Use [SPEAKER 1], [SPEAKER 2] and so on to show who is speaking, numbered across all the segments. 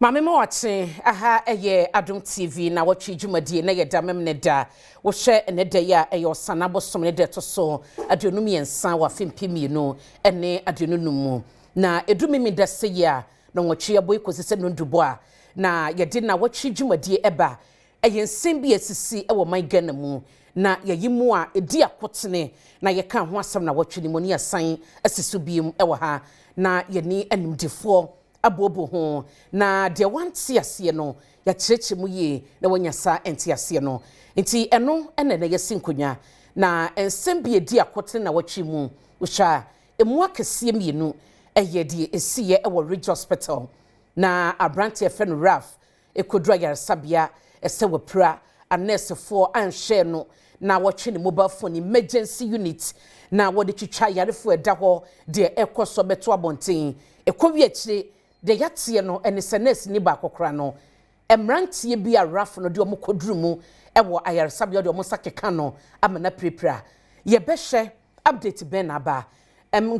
[SPEAKER 1] Mame mo wache aha eye Adom TV na watchi dwumadie na ye da mem ne da wo hye ne da ya eyo sanabo som ne da to so aduonum yensa wa fempimi no ene aduonum na edumimi da se ya na nwotwe aboy kosise no ndubo a na ye de na watchi dwumadie eba eye nsem bi asisi ewo man Ghana mu na ye yimu a edi akotene na ye kan ho asem na watchi ni mo ni asan asisu biem ewo ha na ye ni animdefo abobo ho na de wanti ase no ya kyerekye mu ye na wanyasa enti ase no enti eno ene na yesi nkonya na ensem bi edi akote na watwi mu usha emu akese mienu eye de esiye ewo Ridge Hospital na abrante efen Raf ekodura yarsabia ese wapra anesefo anhye no na watwe ne mobile phone emergency unit na wode twitwa yarefo eda ho de ekoso beto abonten ekowie akire de yatie no ene senes ni ba kokora no emrantie bi a Raf no de omokoduru mu ewo ayarsabia de omosakeka no amana prepra ye behwe update ben aba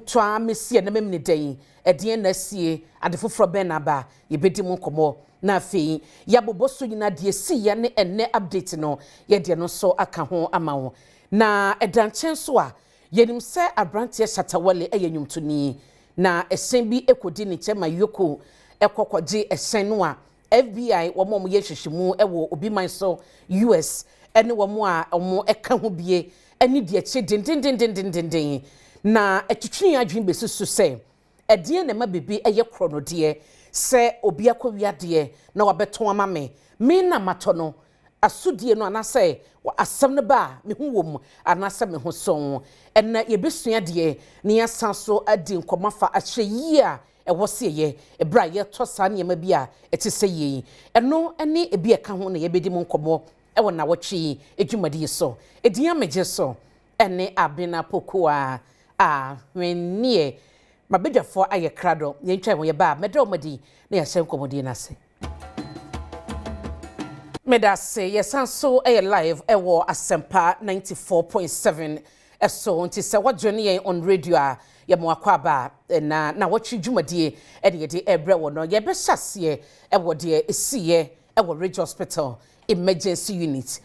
[SPEAKER 1] twa mesie na memne den edien na sie adefofro ben aba ye bedi mu komo na afei ya boboso nyina de si ye ne enne update no ye de no so aka ho ama wo na edanchen so a yenim se abrante Shatta Wale eyenyumtoni na esen bi ekodi ni chema EOCO ekokwaje esen no a FBI wo mo ye hwehwemu ewo obi man so US ene wo mo a omo eka ho bie ene de eche den na etwetwe adwen besusu se edie na ma bebe eye krono de se obi akowia de na wabeton ama me na mato no asudie no anase asem ne ba me hu wom anase me ho son ena ye besua de ne yasan so adi nkomafa ahye yi a ewo se ye ebra ye to sa ne ma bi a etise yi eno ene ebi eka ho na ye bedi mu nkomo ewo na wotwe edwumadi so edian meje so ene abena pokoa wennie mabedwafo aye krado ye ntwa ho ye ba medro madi na ya hye nkomodi na se Medase yesanso live ewo Asempa 94.7 eso nti se wadwene ye on radio a ye mo akwaba na watwi dwumadie ede de ebre wo no ye be hyase ewo de esiye ewo Ridge Hospital emergency unit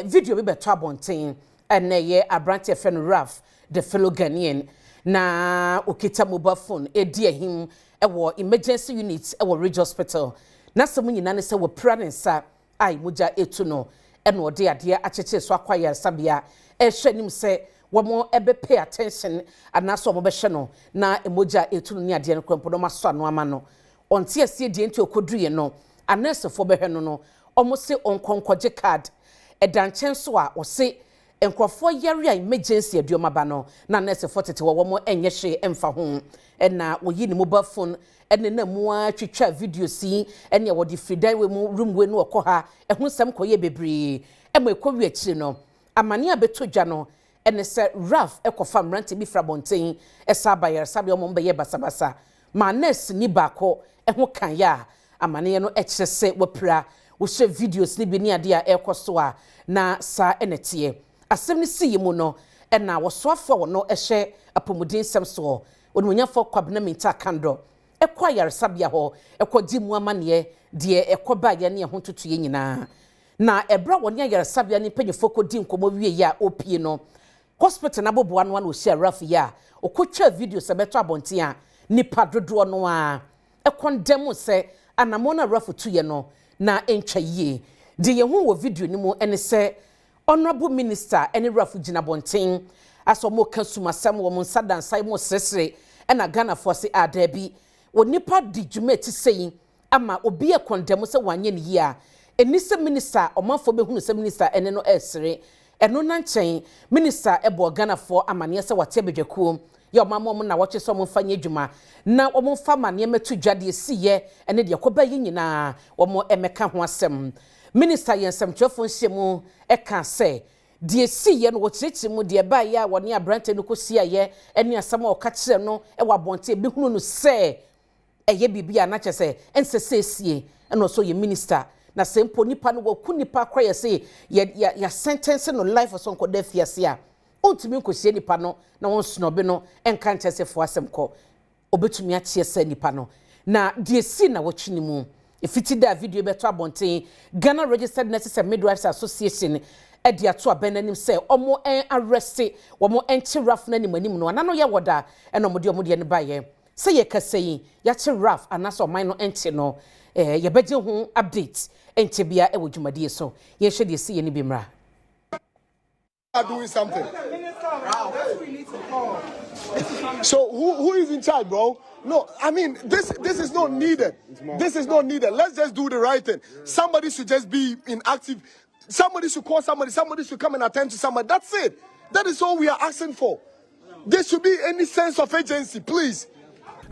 [SPEAKER 1] video bi beto abonten ene ye abrante efen Raf the fellow Ghanaian na okita mobile phone edi ehim ewo emergency unit ewo Ridge Hospital na semu nyina ne se wo pranensa ai moja etu no eno ode ade acheche so akwaya sabia ehwenim se womo ebe pay attention anaso mo behwe no na emoja etu no ni ade no kwempo no maso ano ama no onte asie die nti okoduye no anesefo behwe no omo se onkonkoje card edanchen so a o se enkrofo yare emergency aduoma ba no na anesefo tete womo enye hwe emfa ho na oyi ni mobile phone ene na mu atwitwa video si ene wo di friday we mu room we no okoha ehun sam koye bebre emo ekowi akire no amane abeto no ene se Raf ekofa mrante bi frabonten esa bayar sabe omo mbe ye basabasa ma nurse ni bako ehun kan ya amane no ekire se wapra wo hye videos ni bi ni ade a ekoso a na sa enete asem ni si yimu no ena wo soafo wo no ehye apomudin sem so onmunyafo kwabna minta kando ekwa yarsabia ho ekodi mu amane de ekoba ye ne ho tutu ye nyina na ebra woni yarsabia ni panyefo kodi nkomo wie ya opie no hospital na boboa no na ohia Raf ya okotwa video se beto abonte a nipa dodo no a ekondem se anamona Raf tu ye no na entwa yie de ye hu wo video ni mu ene se honorable minister ene Raf gina bonten aso mo kasumasam wo mo nsadansan mo sresre ena Ghana for se adabi onipa di dwumeti sei ama obi ekondem se wanye ne yia enise minister omanfo behunu se minister ene no esre eno na nchen minister ebo Ghana for amane se wate bedwakuom ya omamom na woche so mfanye adwuma na omfa mane metu dwade esiye ene de koba yi nyina omo emeka ho asem minister yensem twefo nhyiemu eka se de esiye no wochechi mu de ba ya woni abrante no kosia ye ene asem o ka kire no e wabonte behunu no se eye bibia na chese ensesesie eno so ye minister na sempo nipa no waku nipa kwa ye se ya sentence no life so nko da fiase a ontumi nkosie nipa no na won snobe no enka nchese fo asem ko obetumi a chie se nipa no na de si na wotwini mu Ifiti da video beto abonten Ghana Registered Nurses and Midwives Association edi ato abenanim say omo arrest omo enti raf na nimanim no anano ye woda eno omo de ne baye say ye kaseyi ya che raf anaso man no enti no ye beje ho update enti bia e wodwumade so ye hwe de si ye ni bimra
[SPEAKER 2] are doing something. So who is in charge, bro? No, I mean this is not needed. This is not needed. Let's just do the right thing. Somebody should just be inactive. Somebody should call somebody. Somebody should come and attend to somebody. That's it. That is all we are asking for. There should be any sense of agency, please.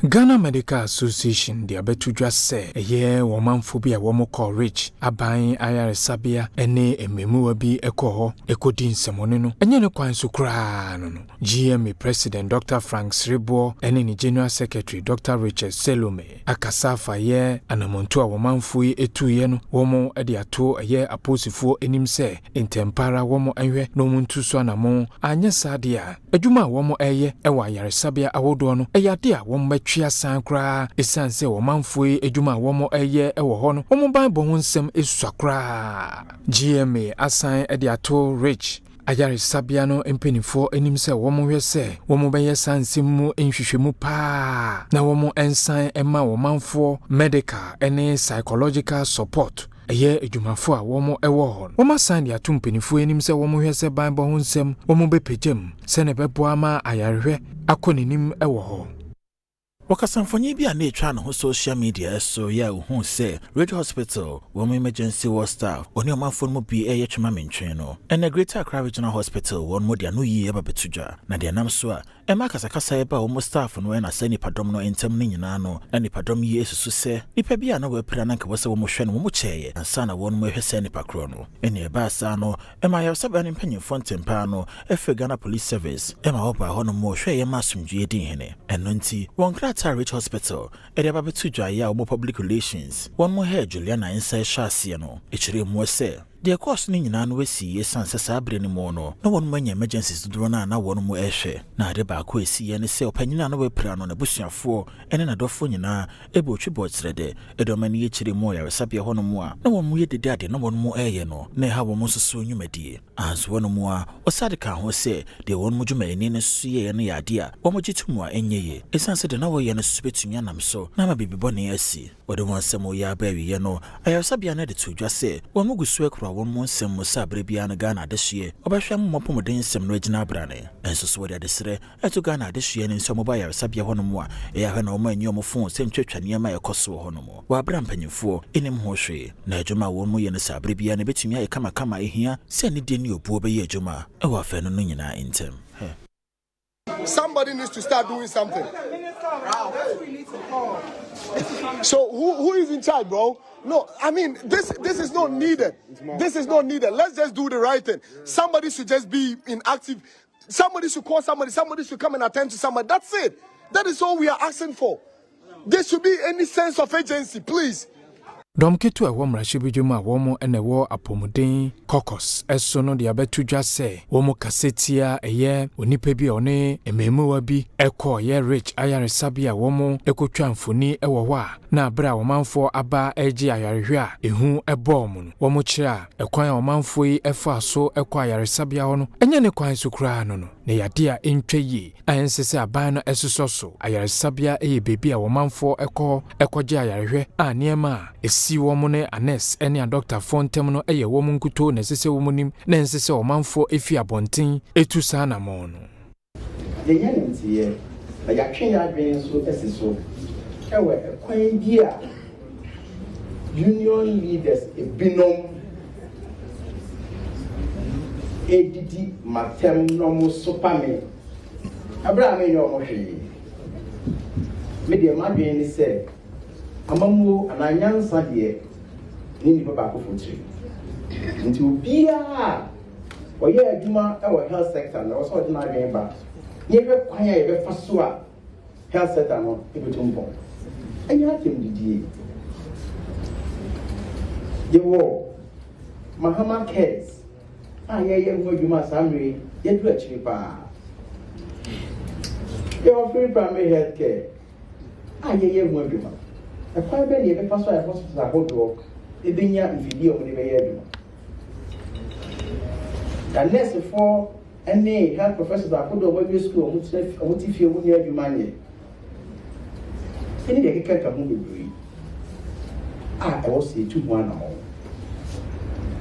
[SPEAKER 3] Ghana Medical Association de abetu dwa se eye womanfo bi a womokọ rich aban ayare sabia ene ememu bi ekoho ekodin semone no enye ne kwan so kra no GMA President Dr. Frank Sribo ene ni General Secretary Dr. Richard Selome akasa fa ye anamonto a womanfo yi etuye no womo de ato eye aposifo enim se intempara womo enhwe no muntu so anamo anya sade a adwuma womo eye ewa ayare sabia awodo no eyade a womo twa sankra esanse womanfo edwuma womo eye ewo ho no womo ban bo ho nsem esuakra GMA asan ede ato rich ayare sabia no empenifo enim se womo hwe se womo beye sanse mu enhwehwemu pa na womo ensan ema womanfo medical ene psychological support eye edwumafo a womo ewo ho womo san de ato mpenifo enim se womo hwe se ban bo ho nsem womo bepegem se ne bebo ama ayarehwe akonenim ewo ho
[SPEAKER 4] Wakasamfonyi bi ane twa no social media so ya hu se Radio Hospital wo emergency war staff oni omanfo mo bi eye twema mentwen no ene Greater Accra Regional Hospital won mo dia no yi eba betudwa na dia nam so a ema kasakasa eba wo staff no na se nipadom no entem ne nyina no nipadom yi esusu se nipa bi ana wapira na nka wose wo mo hwe no mo cheye ansa na won mo ehwe se nipakro no ene eba sa no ema ya saba ne mpanyimfo ntempa no efe Ghana Police Service ema oba ho no mo hwe ye masumdwe din hene eno nti won Shatta Wale Hospital ere aba betudwa ya omo public relations won mo head Juliana inside shase no echire mo se de course ni nyina no wesi esanse sabre ni mo no na won manya emergencies do na won mo ehwe na ade ba ko esi ye ne se opanyina na wapira no na busuafo ene na dofo nyina ebe otwi botsrede edomani echire mo ya resabia hono mo a na won mo ye dede ade na won mo eye no na ha won mo soso nwumadie anso won mo a osade ka ho se de won mo dwuma eni ne so ye ne ya ade a won mo gitumu a enyeye esanse de na wo ye ne so betunya nam so na ma bibibo ne asi wode won se mo ya ba wiye no ayasabia na de tudwa se won mo gusu ekro won mo nsem mo sabre bia na Ghana adehye obahwa mo pomodin nsem no agina brane enso so wode desere eto Ghana adehye ne nso mo ba ya sabia hono mo a eya hwe na o manyi o mo fon se ntwetwane ya ma yekoso hono mo wa bra mpanyimfo enim ho hwe na adwuma won mo ye ne sabre bia na betumi aye kama ehia se ne de ne obuo be ye adwuma e wa fa no no nyina intem
[SPEAKER 2] Somebody needs to start doing something. So who is in charge, bro? No, I mean this is not needed. This is not needed. Let's just do the right thing. Somebody should just be inactive. Somebody should call somebody. Somebody should come and attend to somebody. That's it. That is all we are asking for. There should be any sense of agency, please.
[SPEAKER 3] Domketu a womra shibijuma womo ene wo apomuden caucus eso no de abetudwa se womo kasetia eye onipa bi one ememuwa bi ekọ ye rich ayare sabia womo ekotwa mfoni ewo ho a na abra womanfo aba eji ayarehwe a ehu ebom no womo kira ekwan womanfo yi efa so ekọ ayare sabia ho no enye ne kwan so kura no no ne yade a entwe yi ayensese aban no esuso so ayare sabia eye bebi a womanfo ekọje ayarehwe a niema si womune anes ene a doctor fontem no eye womu nkuto na sese womunim na nsese omanfo efi abonten etu sa na mo no
[SPEAKER 5] ye ntie na ya twen ya dwen so esiso ewe kwan bi a union leaders ebinom edidi matem no mo sopame abraham yo mo hwe me de ma dwen ni se amamu ananyansa de ni baba ko fotri nti obia oye adwuma e wo health sector na so de na adwen ba ye be kwan ye be faso a health sector no e betum bon anya atem didie ye wo mahama cares ye wo adwuma samre ye du achiri pa ye wo free primary health care ye wo adwuma a quite many of the pastor hospitals are hold to a binya if you deal with the unless for any health professors are put over school, which if you wouldn't have your money. Any day, can't come home. I was say 2-1 now.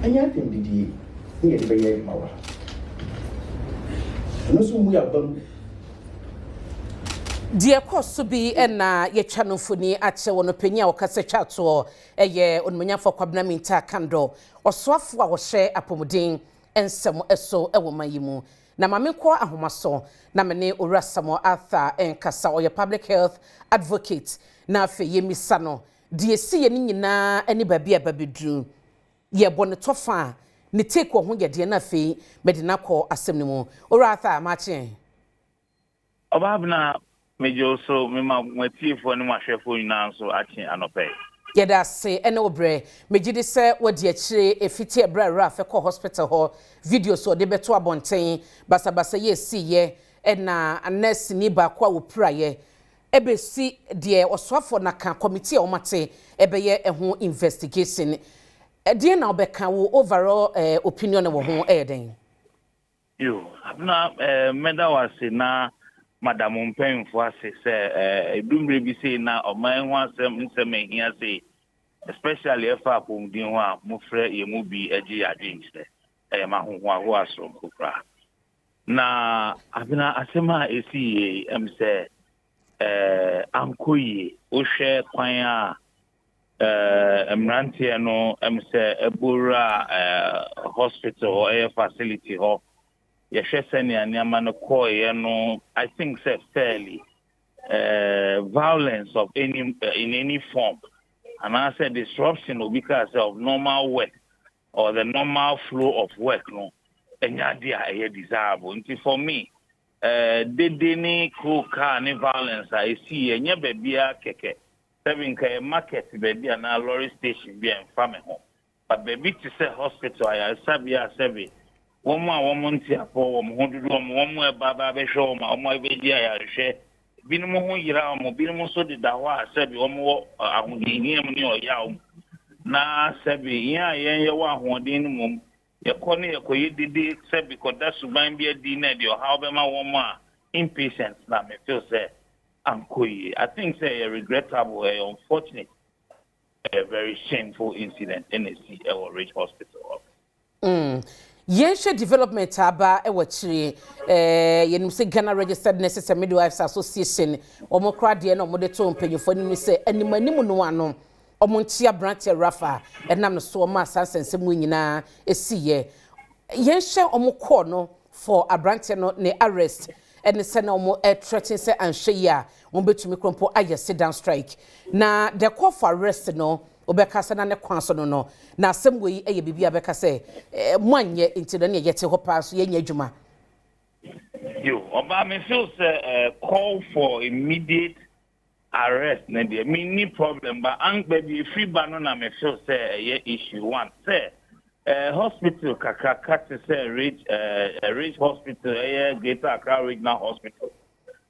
[SPEAKER 5] And yet, did he get the baby? And also, we are done.
[SPEAKER 1] Dear course to be ye channel funi at one opinion or cassette or a year on Munya for Quabnaminta candle or swap our share apomoding and some so a woman yimu. Na mamekwa ahomaso na mene urasamo Arthur and Kasa or your public health advocate na fe yemi sano. Die si ye nyina ani baby a baby drew. Ye bonetofa ni take wo ho ye de na fe medina ko asem ni mu. Arthur machi.
[SPEAKER 6] Obabna mejo so me ma matiefo ne mahwefo nyina so achi anope.
[SPEAKER 1] Yeda se ene obre megide se wodi akire efiti ebra rafe ko hospital ho video so de beto abonten basabasa ye si ye na nurse ni ba kwa wo praye ebe si de osofo na kan committee o mate ebe ye eho investigation de na obeka wo overall opinion wo ho eden
[SPEAKER 6] Yo abna meda wase na Madam Mpemfo ase se edumre bi se na oman ho asem nsem ehia se especially if apomdin ho a mofre ye mu bi agi adwenche ma ho ho aso kokra na abina asema esi se ankoyi o hwe kwan a emrantie no se ebura hospital or facility ho I think say fairly violence of any in any form, and I said disruption will because of normal work or the normal flow of work. No, and idea is desirable. And for me, any car any violence I see and your baby keke having a market baby and a lorry station be and farming home, but baby to say hospital I sabi. One woman tia for 100 one baba be show ma omo be dia ya hwe binu ho yira omo binu so de da wa sabi omo ahudin mu ni oya na sabi ya ye wa ahudin mu ye kone ye koyi didi sabi ko da suban bi adi na de how be ma womo a impatient na me feel say ankoyi I think say a regrettable unfortunate a very shameful incident in a Ridge Hospital.
[SPEAKER 1] Yenshe development aba ewachiri yenum se Ghana Registered Nurses and Midwives Association omokra de na omode to mpanyefo ni se animanimu no ano omontia branch rafa enam no so ma sansensem nyina esiye yenshe omokọ no for a branch no ne arrest and se na omo threaten se anhwe ya ombetumi krompo aye sit down strike na the call for arrest no obeka se na ne kwanso no na asem we eye bibia beka se mwanye intide ne yete ho pa so yenya adwuma
[SPEAKER 6] yo oba me feel say call for immediate arrest na dey me problem but angbe bi free ba no na me feel say issue one say hospital kakaka say Ridge Hospital Greater Accra Regional Hospital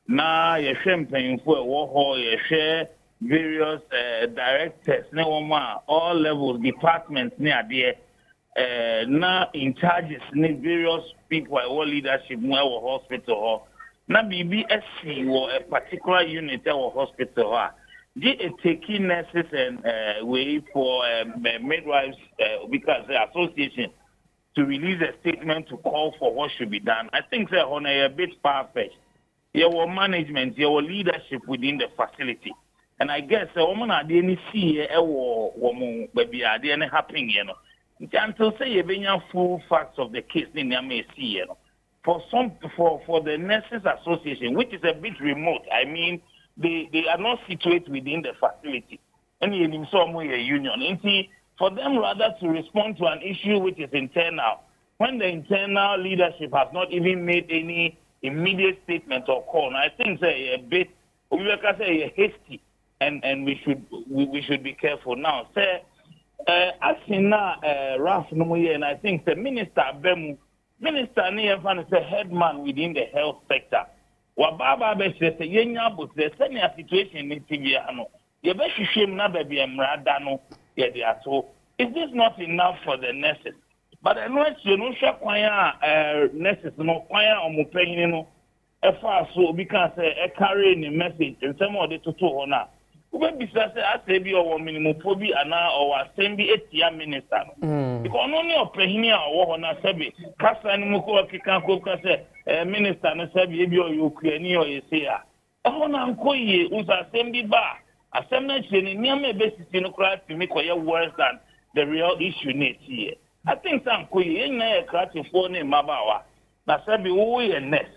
[SPEAKER 6] na ye hwempen fo wo ho ye hwe various directors ne woma all levels departments ne ade na in charges ne various people or leadership mo e hospital na BBSC or a particular unit or hospital they taking nurses and way for midwives because the association to release a statement to call for what should be done. I think they're on a bit far-fetched. Your management, your leadership within the facility. And I guess the woman are the see woman baby are there happening, you know. Until say you bring full facts of the case in the may see, you know. For the Nurses Association, which is a bit remote, I mean they are not situated within the facility. And in some way a union. And see, for them rather to respond to an issue which is internal, when the internal leadership has not even made any immediate statement or call. And I think say a bit we can say hasty. And we should be careful now. Say, as in now, Ralph Nomoye, and I think the Minister Bemu, Minister Niafan is a headman within the health sector. Wababa says, "Yenya, but there's any situation in Tibiano. ye be hwehwem na ba bi emrada no ye de ato. Is this not enough for the nurses? But I know it's no hwe kwan nurses no kwan omopanyin no efa so because e carry the message and some of the to na ube bisa say ase bi owo minimum phobi ana or assembly etia minister no because no ni opanyin a owo na sebe kasa ni mu ko kika ko say minister no sebe e bi o Ukraine o yesi a ho na nkoye usa assembly ba assembly ni niam e besisi no kra ti me koye worse than the real issue net here. I think some koye na e kra ti fo ni mabawa na sebe wo ye ness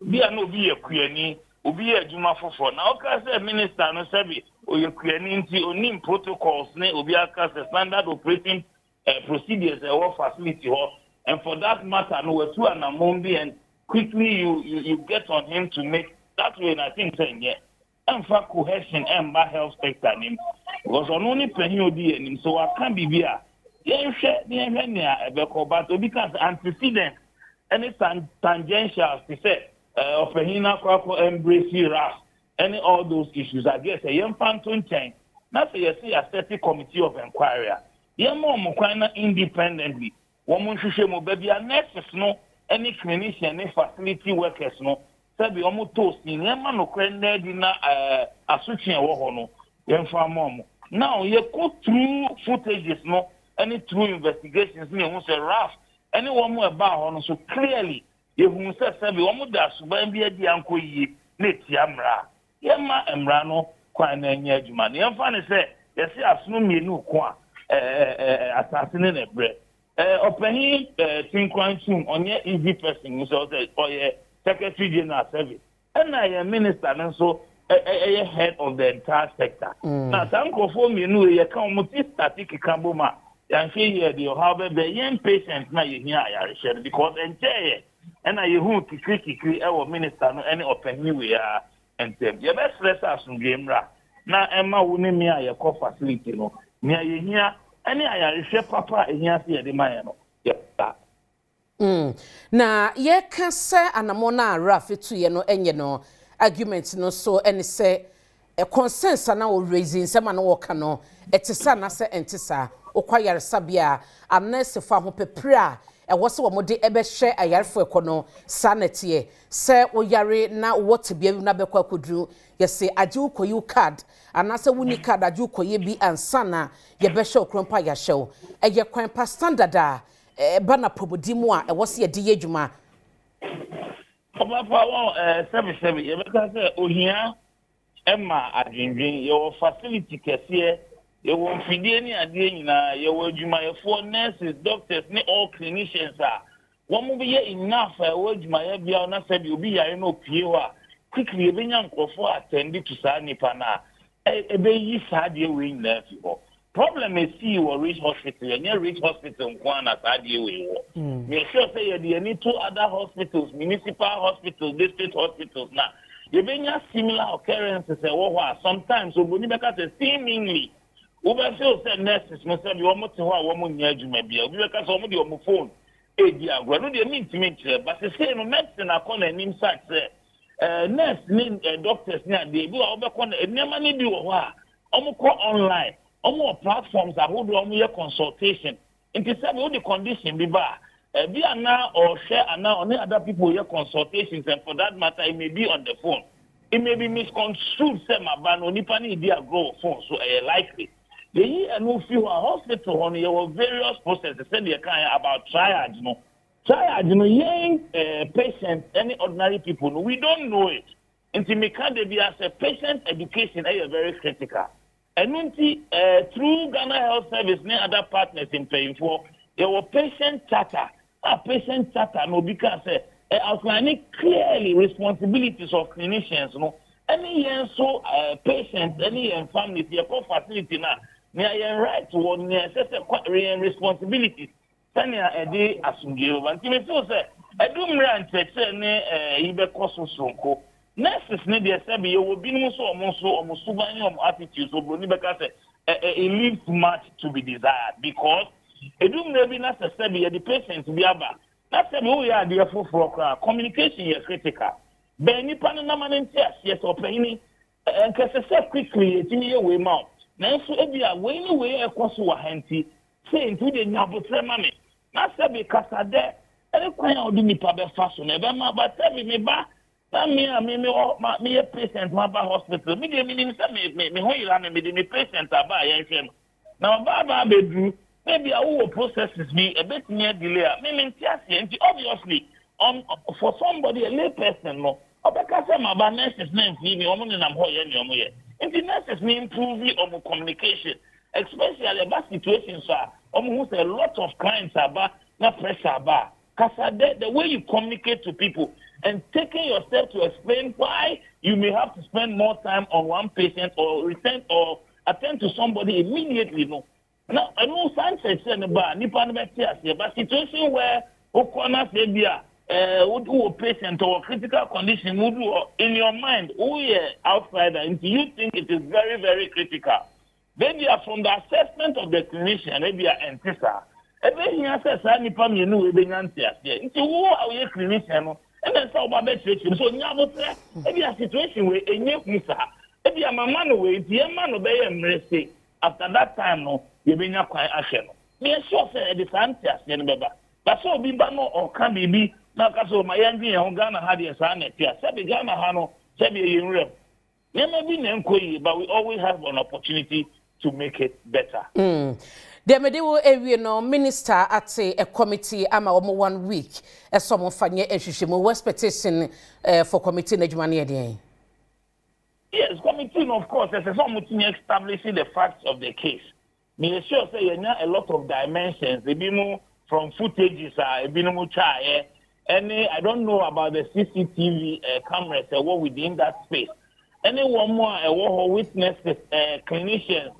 [SPEAKER 6] bi an obi ye kuani obi ye adwuma fofo na o ka say minister no sabi o ye kuani nti onim protocols ne obi aka say standard operating procedures or facility ho and for that matter no we two anamon bi and quickly you get on him to make that way. And I think saying yeah and for cohesion and health sector nim because on only penny odi nim so I can be bia yen hwe ne ebe ko but obi can antecedent any tangential to say Opehina Kwako embrace RAS, any all those issues. I guess a young Phantom chain. Not say a static committee of inquiry. Young Mokwana independently. Woman Shushemo baby, a nurses no, any clinician, any facility workers no. Sabi omo toast in Yama no crane dina Assult Wale, young farm. Now you go through footages no, any true investigations, no, say RAS, anyone more about so clearly. Yehun se sabi wo mu da suban bi adi anko yi na tiamra yema emra no kwan na anya adwuma ne yemfa ne se yesi asunu mienu ko asase ne na bre opehin tinkwan tum onye easy person so say oye secretary general service and I minister and so head of the entire sector na sanko for mienu ye kan mu ti static kambo ma yan fe ye de how be yen patient na ye hia ayare share because enche and I who kikri our minister no any opinion we are and them. You best stress us on game ra. Na Emma wuni me a call facility no. Me a here any I share papa here see the man no. Yeah.
[SPEAKER 1] Na ye can say anamona rafi to ye no enye no argument no so any say a consensus na o raising some na wo ka no etisa na se entisa okwayare sabia anese fa ho pepra e wo se wo mode ebe hye ayarfo ekono sanete se wo yare na wo tebia na bekwa akoduru ye se age ukoyi card anase wuni card age ukoyi bi ansana ye be hye okrompa ya hyew eye kwan pa standard a bana probodi mu a e wo se ye di yedwuma
[SPEAKER 6] papa wo 77 ye be ka se ohia emma adwendwen ye facility kese ye wo mfidie ni ade nyina ye wo adwumayefo nurses doctors ni all clinicians a wo mo be enough wo adwumaye bia na sabi obi yare no pie wa quickly e benya nkrofo attend to sa nipa na e be yi sa de we nyina fi ho problem is see wo Rich Hospital and Rich Hospital nkwa na sa de we wo me sure say ye de any two other hospitals municipal hospitals district hospitals na ye benya similar occurrences e wo ho sometimes oboni beka say seemingly Uber feel said nurses must have your motor woman near you may be. We can some of your phone. A dear, no, they mean to make but the same medicine I call an inside nurse need doctors near the blue over corner and never need you a while. Online, almost platforms that hold on your consultation. In the same the condition be bar. Be now or share and now only other people your consultations, and for that matter, it may be on the phone. It may be misconstrued, say my ban only pani idea grow phone, so likely. The year and no few hospital on your various processes said they kind about triage, young patients, any ordinary people, we don't know it. Until me can be as a patient education is very critical. And through Ghana Health Service and other partners in paying for your patient charter, no because outlining clearly responsibilities of clinicians, no. Any so patients, any families, your facility now. Near right to one near responsibilities. Sanya a day as you give, and Timmy so say, I do run to say, Sonko. Nurses need their sabi, you will be so almost attitudes of Bonibaka. It leaves much to be desired because a doom may be not a sabi, the patient to be about. That's we are therefore for communication is critical. Benny Panama yes, or penny. and say quickly it in your way mouth. Now so ebia we ni we ekwoso wa hanti say into the Nnawotwe mame. Na say be kasa de e kwan a odi nipa be fa so na be ma ba say me ba na me a patient ma ba hospital. Me dey meaning say me ho ira me dey me patient aba ya hwem. Na ba be do maybe our processes be a bit near delay. Obviously, for somebody, a lay person, no, because my nurses name me, woman and I'm here. And the nurses may improve on communication, especially about situations, sir. Almost a lot of clients about not pressure about. Because the way you communicate to people and taking yourself to explain why you may have to spend more time on one patient or attend to somebody immediately, no. Now, I know Sanchez said about Nipan Betias, but situation where Okona Sabia would do a patient or critical condition would do in your mind, outsider, and you think it is very, very critical. Maybe from the assessment of the clinician, maybe Antissa. Even he says, Nipan, you know, into who are you clinician? And then so about situation. So Nnawotwe, maybe a situation where a new Musa, maybe a man away, the man obey and mercy. After that time, no, you be not quite action. Me sure say the fantastic, remember. But so be no or can be now because my young Ghana had a son at here. Sabi Ghana Hano, Sabi in real. There may be no inquiry, but we always have an opportunity to make it better.
[SPEAKER 1] The Medewo area no minister at a committee ama 1 week as some of Fanya Eshishimu expectation for committee Nejmani.
[SPEAKER 6] Yes, committee, of course, there's something establishing the facts of the case. Me sure say you know a lot of dimensions. They be more from footages, I don't know about the CCTV cameras what within that space. One more witnesses, clinicians,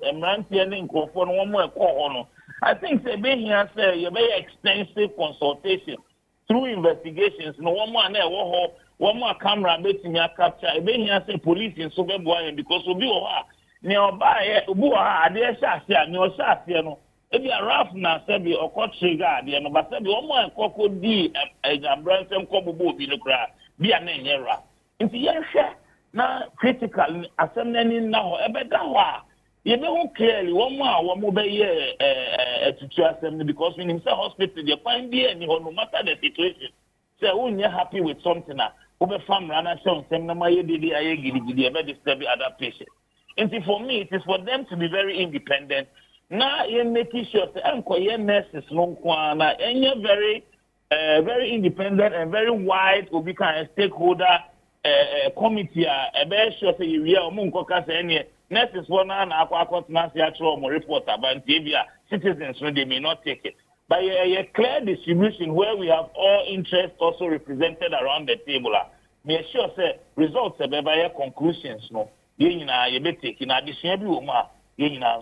[SPEAKER 6] one more call. I think they be here say a very extensive consultation through investigations. No one more camera betting your capture. I be here say police in Sobebuan because we be nearby there shall no shall if you are rough now, Sebi or court trigger, the no, but Sebi one more cocoa D and Branson Cobo be the cry, be an error. Into your share now critical assembly now, a better one. You know clearly one more be to trust them because when himself hospital, you find the no matter the situation. So when you're happy with something now, over farm runner show some number you did I disturb other patients. And for me, it is for them to be very independent. Now you're making sure that nurses no kwana and you're very independent and very wide will become a stakeholder committee a very sure say you are munkoka say nurses one and aqua report about citizens when they may not take it. But a clear distribution where we have all interests also represented around the table. Make sure say results by conclusions no. You be taking addition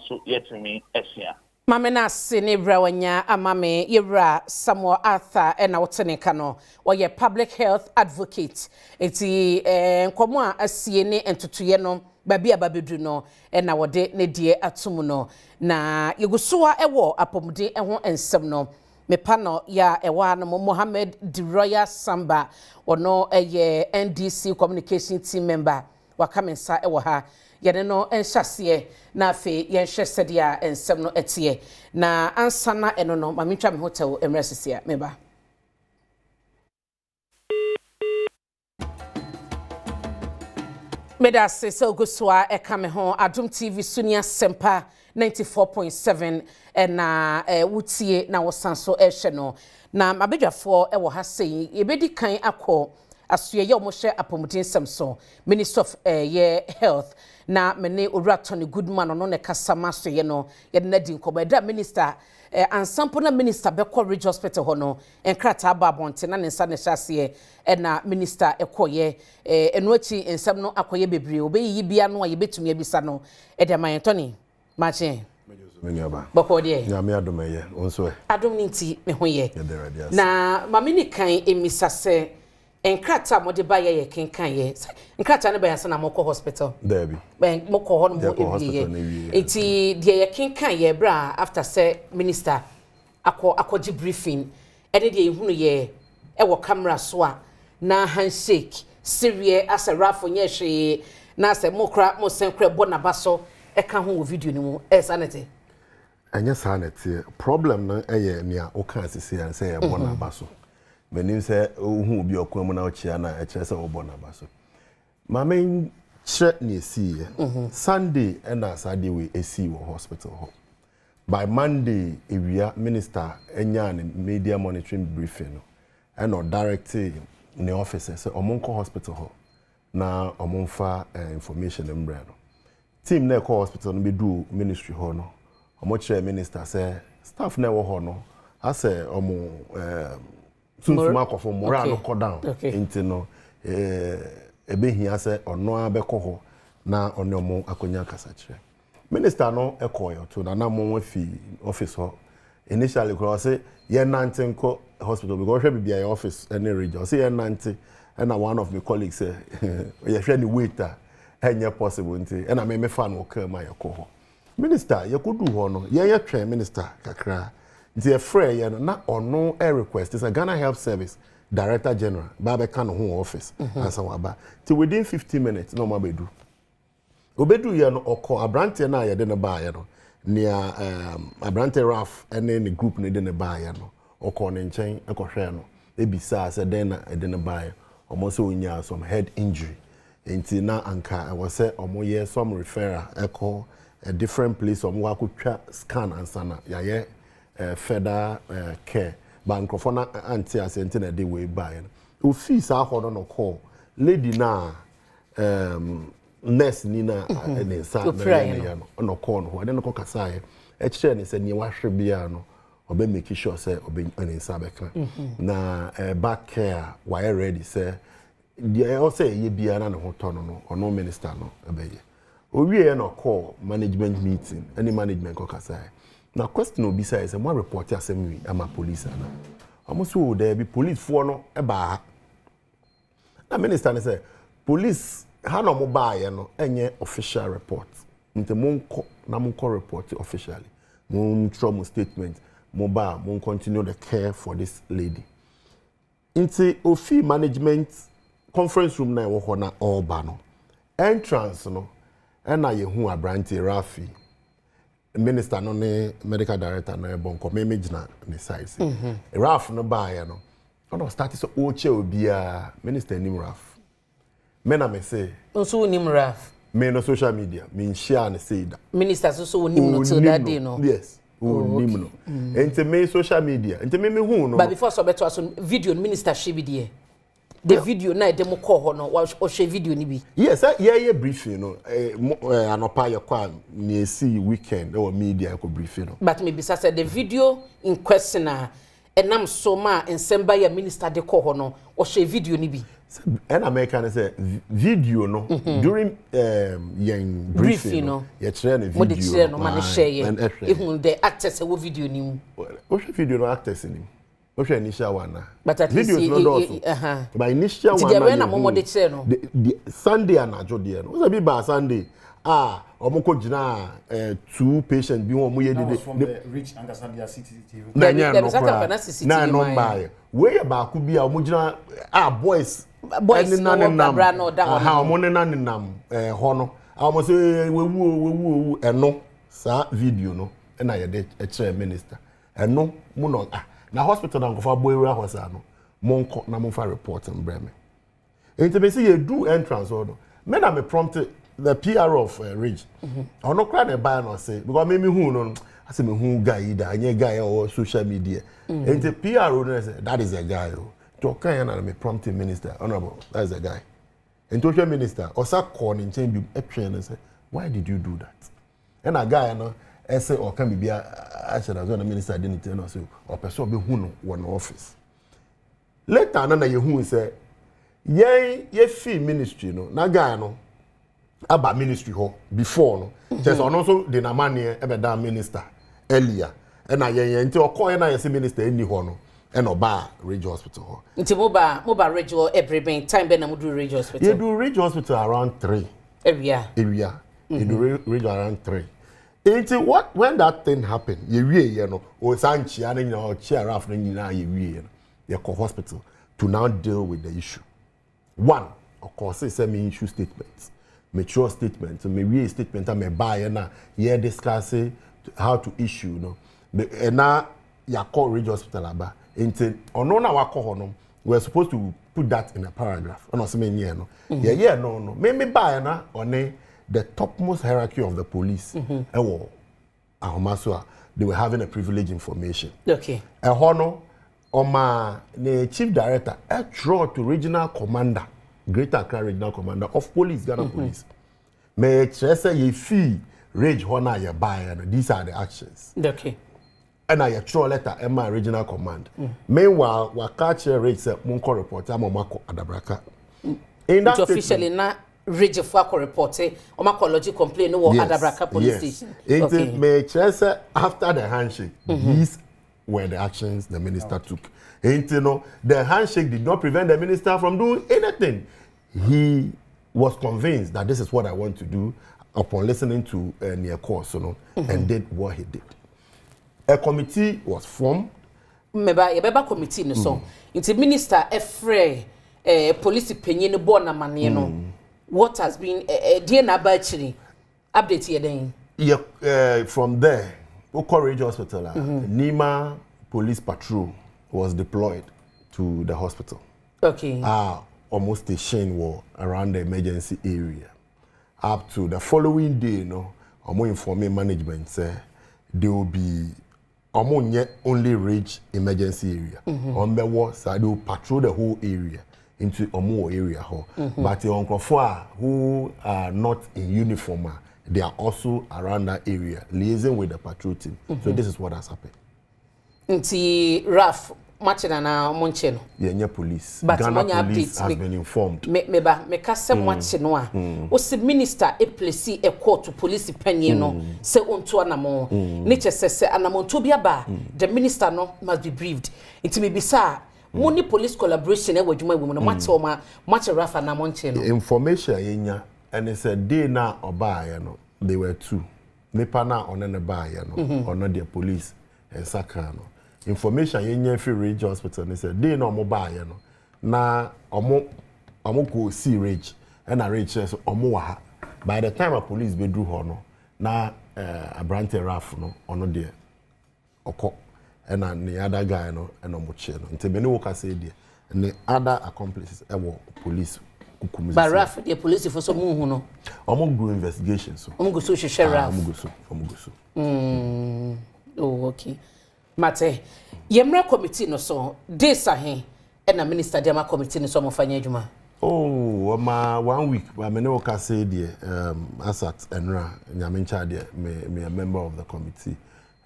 [SPEAKER 6] so yet to me esia
[SPEAKER 1] Mamena sene brawanya amame yewra Samuel Arthur Nnawotwe kano oye public health advocate eti nkomo a asie ne entotoye no babi ababedu no na wode ne die atum no na yegusoa ewo apomde ho ensem no mepano ya ewa no Mohammed the Royal Samba ono eye NDC communication team member wakamensa ewo ha yene no enhyase na afi yenhwe sedia ensem no etie na ansana eno no mametwa me hotel emresesia meba meda se oguswa ekame ho Adom TV Sunia Sempa 94.7 na wutie na wosanso ehwe no na mabedwafo ewo ha sei ebedi kan akọ asuye ye omohye apomudin samso Minister of Health na mene Owuratoni Goodman no ne kasama so ye no ye na di nkomada minister ansampo na minister Beko Ridge Hospital ho no enkrata babonte na ne nsa ne hyase na minister ekoye enochi ensam no akoye bebre obeyi bia no ye betumi abisa no de mayentoni mache Boko de nyame Adom ye onso Adom nti me hoye na mamini kan emisase enkrata mode ba ye kenkan ye enkrata ne ba yasa na moko hospital
[SPEAKER 2] Debi
[SPEAKER 1] ben moko ho no ewie eti de ye kenkan ye bra after say minister akọji briefing ene de ehunu ye e wo camera so a na handshake serie as a rafo nye hwe na se mokra mo senkra bo na baso e ka ho video ni mu sanity
[SPEAKER 7] anya sanity problem na eye nia o kan sisi an say e bo na baso menim say ohu obi okwan mu na o chia na e kire say o bo na baso ma men kire na esi Sunday and Saturday we esi wo hospital ho by Monday ewia minister enya ne media monitoring briefing no and or directing in the office say omonko hospital ho na omonfa information embre no team na call hospital no be do ministry ho no omo kire minister say staff na wo ho no ase omo sunfuma akofo mora no ko down into no ebe hia say ono abekọ ho na ono omo akonya kasa kire minister no ekoyo to na mo fi office ho initially ko say ye nanten ko hospital because we be office any region say ye nante and one of my colleagues say ye hwe ni waiter enye possible nti and me fan wo ka ma ye ko ho minister ye ko du ho no ye twen minister kakra nti e frɛ ye no na ono a request is a Ghana Health Service Director General ba ka no ho office asa waba ti within 50 minutes no ma bedu obedu ye no okọ abrante na ye de ne ba ye no nia abrante Raf ene ne group ne de ne ba ye no okọ ne nchen ekohwe no ebisa se den na de ne ba ye omo so onya some head injury enti na anka I was say omo ye some referral eko a different place omo akotwa scan ansana ya ye further care bankrofo na anti asente na de we ba ye no office ahodo no call lady na nurse ni na ne sa na no call no ade no kasa ye e kire ne se ne wahwe bia no obe make sure say obe ne sa be kan na back care why ready say the also ye bia na ne ho to no ono minister no ebeye owie no call management meeting any management kasa na question obi say say mo report asemi ama police na almost so there be police for no e ba na minister ne say police ha no mo ba ye no enye official report nte mo nko report officially mo trauma statement mo ba mo continue the care for this lady nte ofi management conference room na wo ho na all ba no entrance no na ye hu abrante Rafi minister no ne medical director no bon ko me gina ne size Raf no ba ye no no start so o che obia minister nim Raf me na me say
[SPEAKER 1] so nim Raf
[SPEAKER 7] me no social media me share and say that
[SPEAKER 1] minister so nim no till that day no
[SPEAKER 7] yes nim no ente me social media ente me hu no
[SPEAKER 1] but before so beto so video minister she be there the video na dem call ho no o share video ni bi
[SPEAKER 7] yes yeah briefing no anopa ye kwa na see weekend or media ko briefing no
[SPEAKER 1] but me bisa say the video in question enam so ma ensemba ya minister de call ho no o share video ni bi
[SPEAKER 7] and American say video no during yen briefing no ye kire na video
[SPEAKER 1] mo de kire no ma share ye ehun the actors wo video ni mu
[SPEAKER 7] o share video no actors ni o share initial one na
[SPEAKER 1] but at least
[SPEAKER 7] by initial one
[SPEAKER 1] na na mo de kire no
[SPEAKER 7] the Sunday anajo de no o say be ba Sunday omoko gina 2 patients bi won mo ye de
[SPEAKER 4] reach understand their CCTV
[SPEAKER 7] na no buy we ba ku bi a omo gina boys
[SPEAKER 1] no bra no da
[SPEAKER 7] ha omo ne na nenam ho no omo say wewu eno sa video no na ye de kire minister eno mu no na hospital na ngofa boyura hosa no monko na monfa report mbreme enti be say you do entrance or no me na me prompted the PR of Ridge ono kra na buy no say because me hu no I say me hu guy da anye guy on social media enti PR no say that is a guy to kan na me prompted minister honorable that is a guy enti social minister osa call ni chen bi e train say why did you do that and a guy no say or can be actually as the minister didn't tell us or person be hu no one office later na ye hu say ye fee ministry no na guy no aba ministry ho before no just on also the na man e be da minister earlier and ye nti okoye na ye say minister eni ho no and oba Ridge Hospital ho
[SPEAKER 1] nti mo ba Ridge every ben time be na mo do Ridge Hospital
[SPEAKER 7] you do Ridge Hospital around 3 area you do Ridge around 3. It's what when that thing happened, you know, or Sanchi, and you know, chair after you call hospital to now deal with the issue. One, of course, it's semi issue statements. mature statement. So maybe a statement I may buy and yeah discuss how to issue, no. And now ya call Ridge Hospital aba. Into ono na wako hono. We're supposed to put that in a paragraph. Ono se me no. Yeah no. Me buy na on the topmost hierarchy of the police. Ewo ahomaswa they were having a privileged information.
[SPEAKER 1] Okay.
[SPEAKER 7] Hono Oma the chief director draw to regional commander, Greater Accra regional commander of police, Ghana police. May say ye fee rage honor ye buy and these are the actions.
[SPEAKER 1] Okay.
[SPEAKER 7] And I draw letter Emma regional command. Meanwhile, Wakache rage say Munko report Amomako Adabraka. In that
[SPEAKER 1] officially na rage for report Omakology complaint no Adabraka police station.
[SPEAKER 7] Okay. May say after the handshake, these were the actions the minister took. And you know, the handshake did not prevent the minister from doing anything. He was convinced that this is what I want to do upon listening to EOCO, and did what he did. A committee was formed.
[SPEAKER 1] Meba committee no so. Into minister Efre police opinion born na mane what has been dear na ba chiri update here then.
[SPEAKER 7] Yeah, from there EOCO Ridge Hospital, Nima police patrol was deployed to the hospital. Okay. Almost a chain war around the emergency area. Up to the following day, informing management say there will be only Ridge emergency area. On the war, so they will patrol the whole area into Omo area. But the Onkofua who are not in uniform, they are also around that area, liaising with the patrol team. So this is what has happened.
[SPEAKER 1] Nti Raf machina na monche no.
[SPEAKER 7] Yeah, police.
[SPEAKER 1] But
[SPEAKER 7] Ghana police has been informed.
[SPEAKER 1] Me kase mwache no a. O se minister e place e court to police penye no se onto anamo. Nature se anamo to bia ba. The minister no must be briefed. Nti me bisa money police collaboration e wadwuma wu no mache Raf na monche no.
[SPEAKER 7] Information yenya and it's a day na oba no. They were two. Mepa na onene ba no. Or not the police and Sakano. Information yenye fi Ridge Hospital they said they no mo buy no na omo go see Ridge and a Ridge says omo wa by the time a police be drew ho no na Abrante Raf no ono there oko and the other guy no and omo che no nti me ne wo ka say there and the other accomplices e police kukum
[SPEAKER 1] but Raf the police for so mu hu no
[SPEAKER 7] omo go investigation so
[SPEAKER 1] omo go so hwehwe Raf
[SPEAKER 7] omo go so
[SPEAKER 1] oh okay Mate, Yemra committee no so, this ahe, and a minister Dema committee no so mofanya juma.
[SPEAKER 7] Oh, 1 week, I mean, okay, say dear, Assult and Ra, Nyamincha dear, me a member of the committee,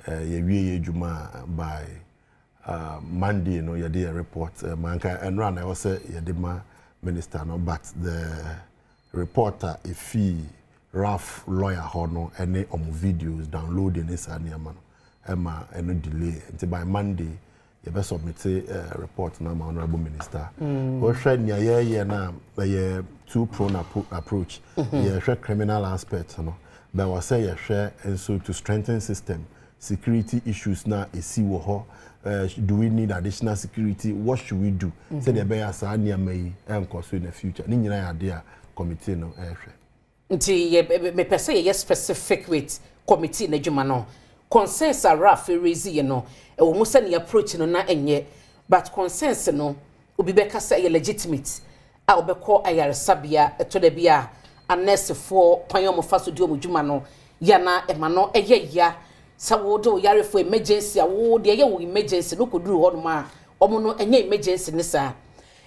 [SPEAKER 7] ye juma by Monday, no, ye dear report, manka and Ra, I was say ye dema minister no, but the reporter, if he rough lawyer hono, any videos downloading this and Emma and delay until by Monday you best submit a report now my honorable minister. We share near now a two-pronged approach. You share criminal aspects, but we say you share and so to strengthen system security issues now is see do we need additional security? What should we do? Say the bear near me and in the future. Ni idea committee no
[SPEAKER 1] nti me pese ye specific with committee na djuma no. Consensus are rough raise no e wo musa ne approach no na enye but consensus no obi beka say legitimate a obekọ ayaresabia eto da bia unless for kwan yo fa so di omudwuma no ya na e ma no eye ya sa wo do yare for emergency a wo de ye wo emergency no koduru ho no ma omo no enye emergency ne sa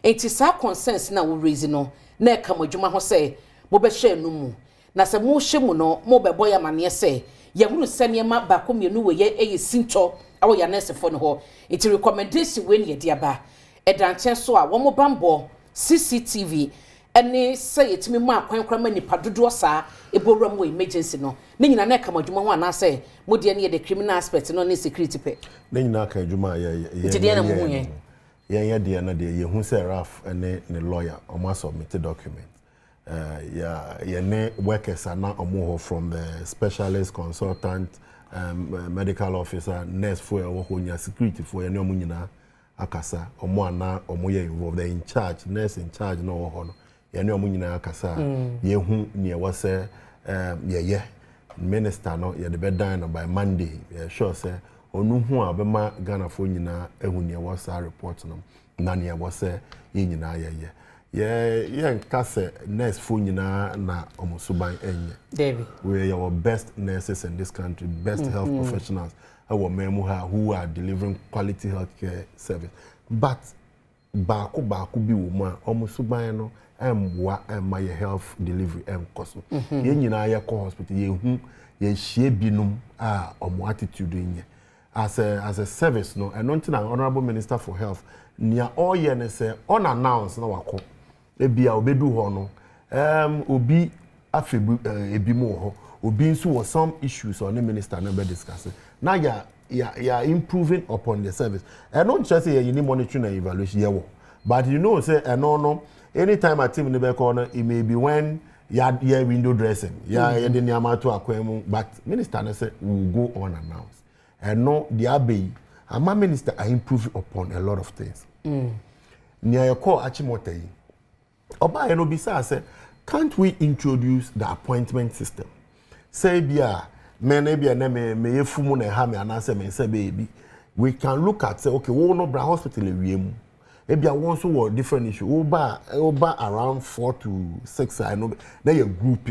[SPEAKER 1] enti sa consensus na wo raise no na e ka modwuma ho say mo be hwe no mu na se mo hwe mu no mo be boya mane say yahunu seniema ba komienu we ye sinto awo ya nurse for no ho it recommendation we ne dia ba edanche so a wo mo bambo CCTV ene say etimi mu akwan krama nipa dodo sa eboram we emergency no ne nyina na kamadwuma ho ana say mo de ne the criminal aspect no ne security pe
[SPEAKER 7] ne nyina ka adwuma ye de na de ye hu say Raf ene ne lawyer o ma submit document ne workers are now from the specialist consultant, medical officer, nurse for security for any omunyina akasa omo ana omo ye involved. They in charge, nurse in charge no ye ne omu nyina kasa ye hu ne was ye minister no ye de be dan no by Monday sure say onu hu abema Ghana fo nyina ehu ne was report no na ne was ye nyina ye nka se nurse fo nyina na omusuban enye
[SPEAKER 1] David
[SPEAKER 7] we are our best nurses in this country, best health professionals our memu who are delivering quality healthcare service, but baako bi wo ma omusuban no emwa my health delivery koso ye nyina ye ko hospital ye hu ye hie binum omo attitude nye as a service no and until an honorable minister for health nia all ye ne say unannounced na wako ebia obedu ho no obi afebu ebi mo ho obi nso was some issues on the minister na be discussing now ya improving upon the service and not just say you need monitoring and evaluation but you know say no anytime a team in the corner it may be when ya window dressing ya the nyama to akwemu but minister na say will go on announced and no the abbey ama minister are improving upon a lot of things nia ya call achimote yi oba no bisa say can't we introduce the appointment system say bia me na bia na me yefumu na ha me anase me say baby we can look at say okay we no bra hospital ewiem ebia won so were different issue over around 4 to 6 I know na your group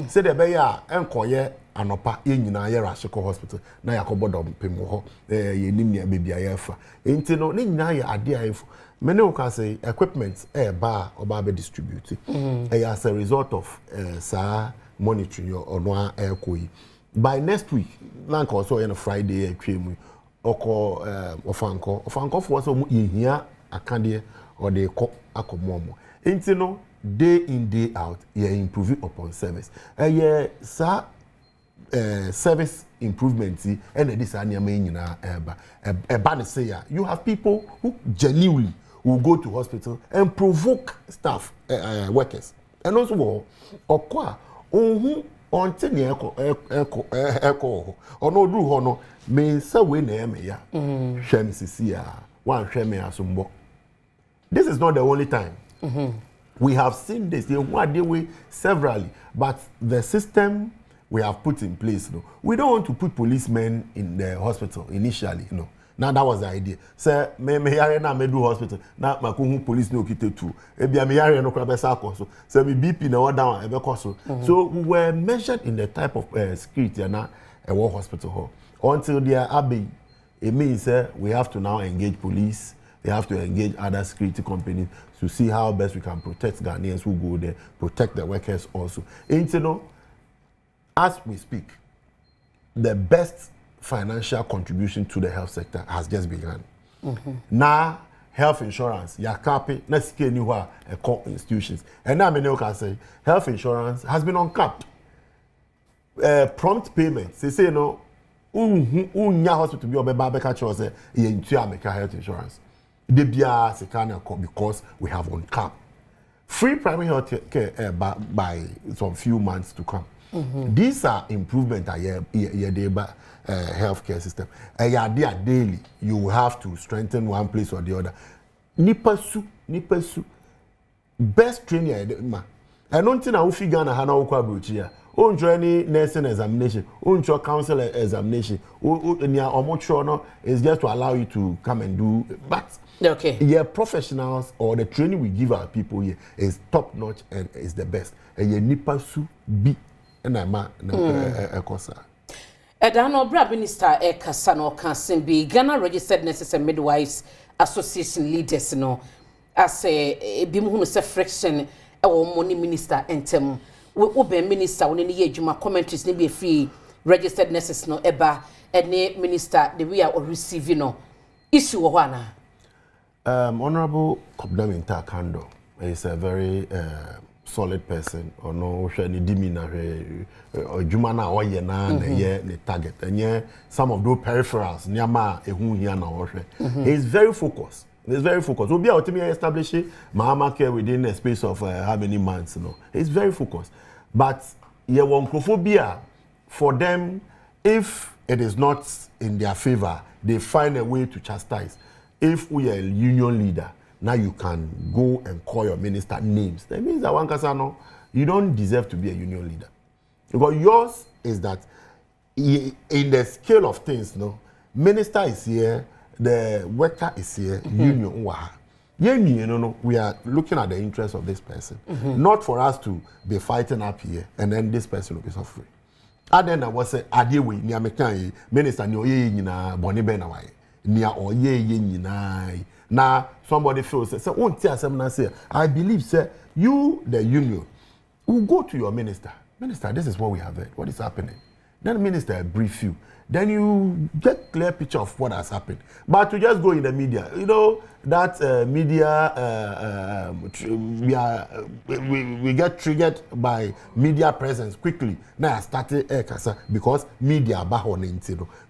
[SPEAKER 7] say the be ya enkoye anopa ye nyina ye rashiko hospital na yakobodom pemo ho ye nim ya baby ayefa enti no ne nyina ye ade ayefo me ne ka say equipment ba oba be distribute as a result of monitoring your ono ekoi by next week like also on a Friday atwemu oko ofanko for so yehia akade or they call akomomo enti no day in day out you improve upon service service improvement and this anyama nyina eba ne say you have people who genuinely will go to hospital and provoke staff workers and also okwa ohun onte ne eko ono dru ho no me say we na eme ya hwem sisi a wan hwem asombo. This is not the only time. We have seen this way severally, but the system we have put in place, we don't want to put policemen in the hospital initially, Now that was the idea. Say me yare na me do hospital. Na makuhu police no kite too. Ebia me yare no kwaba sako so. Say me BP na what down ebe koso. So we were measured in the type of security na a war hospital hall. Until they are abbey, it means we have to now engage police. They have to engage other security companies to see how best we can protect Ghanaians who go there, protect the workers also. And as we speak, the best financial contribution to the health sector has just begun. Now, health insurance, yakapi, na sike ni wa eko institutions. And now many can say health insurance has been uncapped. Prompt payments. They say unya hospital bi obeba beka cho say ye ntu ameka health insurance. They be because we have uncapped. Free primary health care by some few months to come. These are improvements at your healthcare system. Daily, you have to strengthen one place or the other. Nipasu. Best training. I don't think I will figure out how to here. On journey nursing examination, on your council examination, is just to allow you to come and do. But your professionals or the training we give our people here is top notch and is the best. And you nipasu be and I'm a cosa.
[SPEAKER 1] Edano Bra Minister Kasano Kansin be Ghana Registered Nurses and Midwives Association leaders as a bimu se friction or money minister entem. We minister when any ejuma commentaries ni be free registered nurses no eba any minister the way are receiving issue wana.
[SPEAKER 7] Honorable Kobdam Intakando is a very solid person or no any demeanor or jumana or the target and some of those peripherals nyama ehun here na he is very focused. He's very focused. We'll be able to establish Mahama care within a space of how many months, He's very focused. But phobia for them, if it is not in their favor, they find a way to chastise. If we are a union leader, now you can go and call your minister names. That means that one Kasano, you don't deserve to be a union leader. Because yours is that in the scale of things, no, minister is here, the worker is here, union waha. We are looking at the interest of this person, not for us to be fighting up here and then this person will be suffering. And then I was say, Adiwe, near Mekan, minister, no ye na boni benawai, near or ye now somebody feels say, I believe, sir, you, the union, will go to your minister. Minister, this is what we have heard. What is happening? Then the minister brief you. Then you get clear picture of what has happened. But to just go in the media, you know, that media, we get triggered by media presence quickly. Now I started because media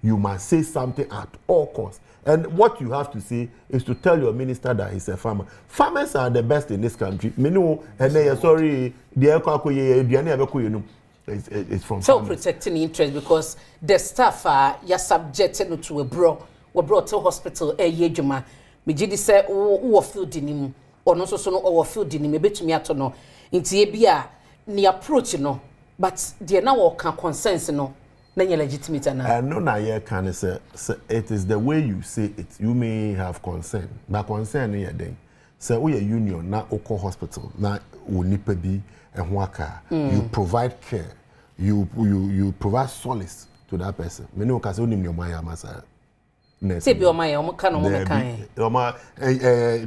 [SPEAKER 7] you must say something at all costs. And what you have to say is to tell your minister that he's a farmer. Farmers are the best in this country. And they are sorry, it's from
[SPEAKER 1] so farmers. Protecting interest because the staff are subjected to a brought to hospital a yejuma. Mijidi say o field in or no so no or field in me betumi atono. Inti ebia ni approach no but there now can consensus no. Legitimate
[SPEAKER 7] no, na ye can say it is the way you say it. You may have concern, but concern here then. Say we a union na EOCO hospital na unipe bi ehwaka. You provide care, you provide solace to that person. Many o kase onim yomaya masa.
[SPEAKER 1] Say be omaya o kan o me kan.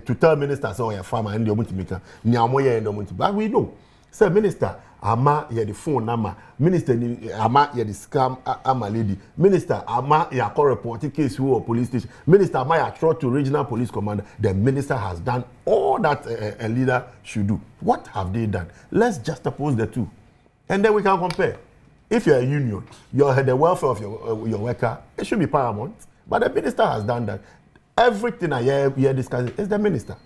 [SPEAKER 7] To tell minister say your farmer and the omutimika. Ni amoye and omutimika. But we know. Say minister ama ye the phone number minister ama ye the scam ama lady minister ama ya call reporting case or police station minister ama ya throw to regional police commander. The minister has done all that a leader should do. What have they done? Let's juxtapose the two and then we can compare. If you're a union, the welfare of your worker, it should be paramount, but the minister has done that. Everything I hear discussing is the minister,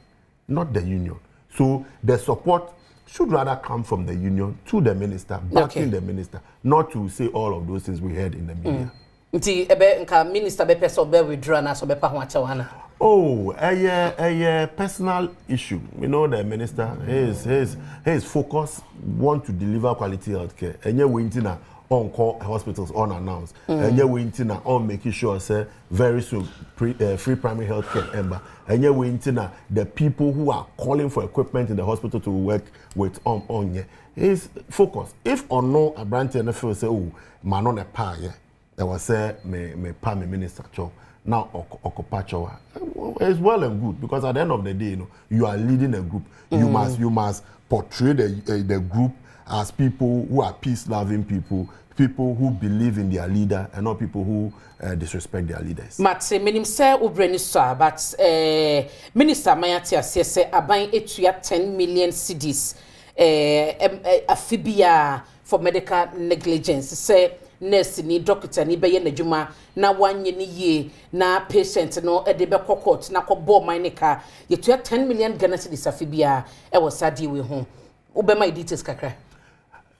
[SPEAKER 7] not the union. So the support should rather come from the union to the minister, backing the minister, not to say all of those things we heard in the media.
[SPEAKER 1] Nti ebe nka minister be person be withdraw na so be pa ho achewana.
[SPEAKER 7] Oh, a personal issue. You know the minister his focus want to deliver quality health care. And you waiting na on call hospitals unannounced. And you're waiting on making sure say very soon free primary health care ember. And you're waiting the people who are calling for equipment in the hospital to work with on his focus. If or no a branch NFL say oh man on a pa there was say me pa me minister job now occupacho it's well and good because at the end of the day you are leading a group. You must portray the group as people who are peace-loving people who believe in their leader and not people who disrespect their leaders.
[SPEAKER 1] Matse menim say obreni so but minister Mayati say aban etua 10 million cedis afibia for medical negligence say nurse ni doctor ni be ye n'adwuma na wanye ni ye na patient no e de be court na ko bo manika yetua 10 million Ghana cedis afibia e wo sadi we ho obema details kakra.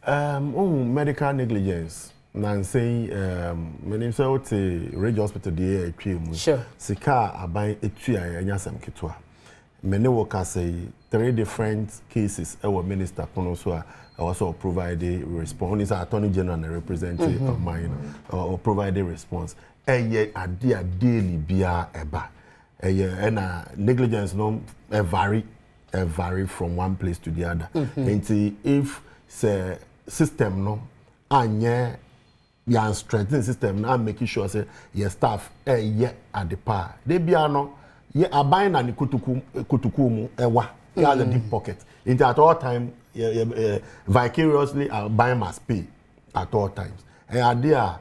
[SPEAKER 7] Medical negligence. Nancy, my name is Radio Hospital DA.
[SPEAKER 1] Sure.
[SPEAKER 7] Sika abai etua yanyasam kitwa. Many workers say 3 different cases. Our minister Konosua also provided response. It's Attorney General and representative of mine or provided response. Eye adia daily bia eba. And negligence no vary from one place to the other. And if say system no anye ya strengthen system na making sure say your staff ye at the par they bia no ye aban na ni kutuku mu ewa ya the deep pocket it at all time vicariously aban must pay at all times and idea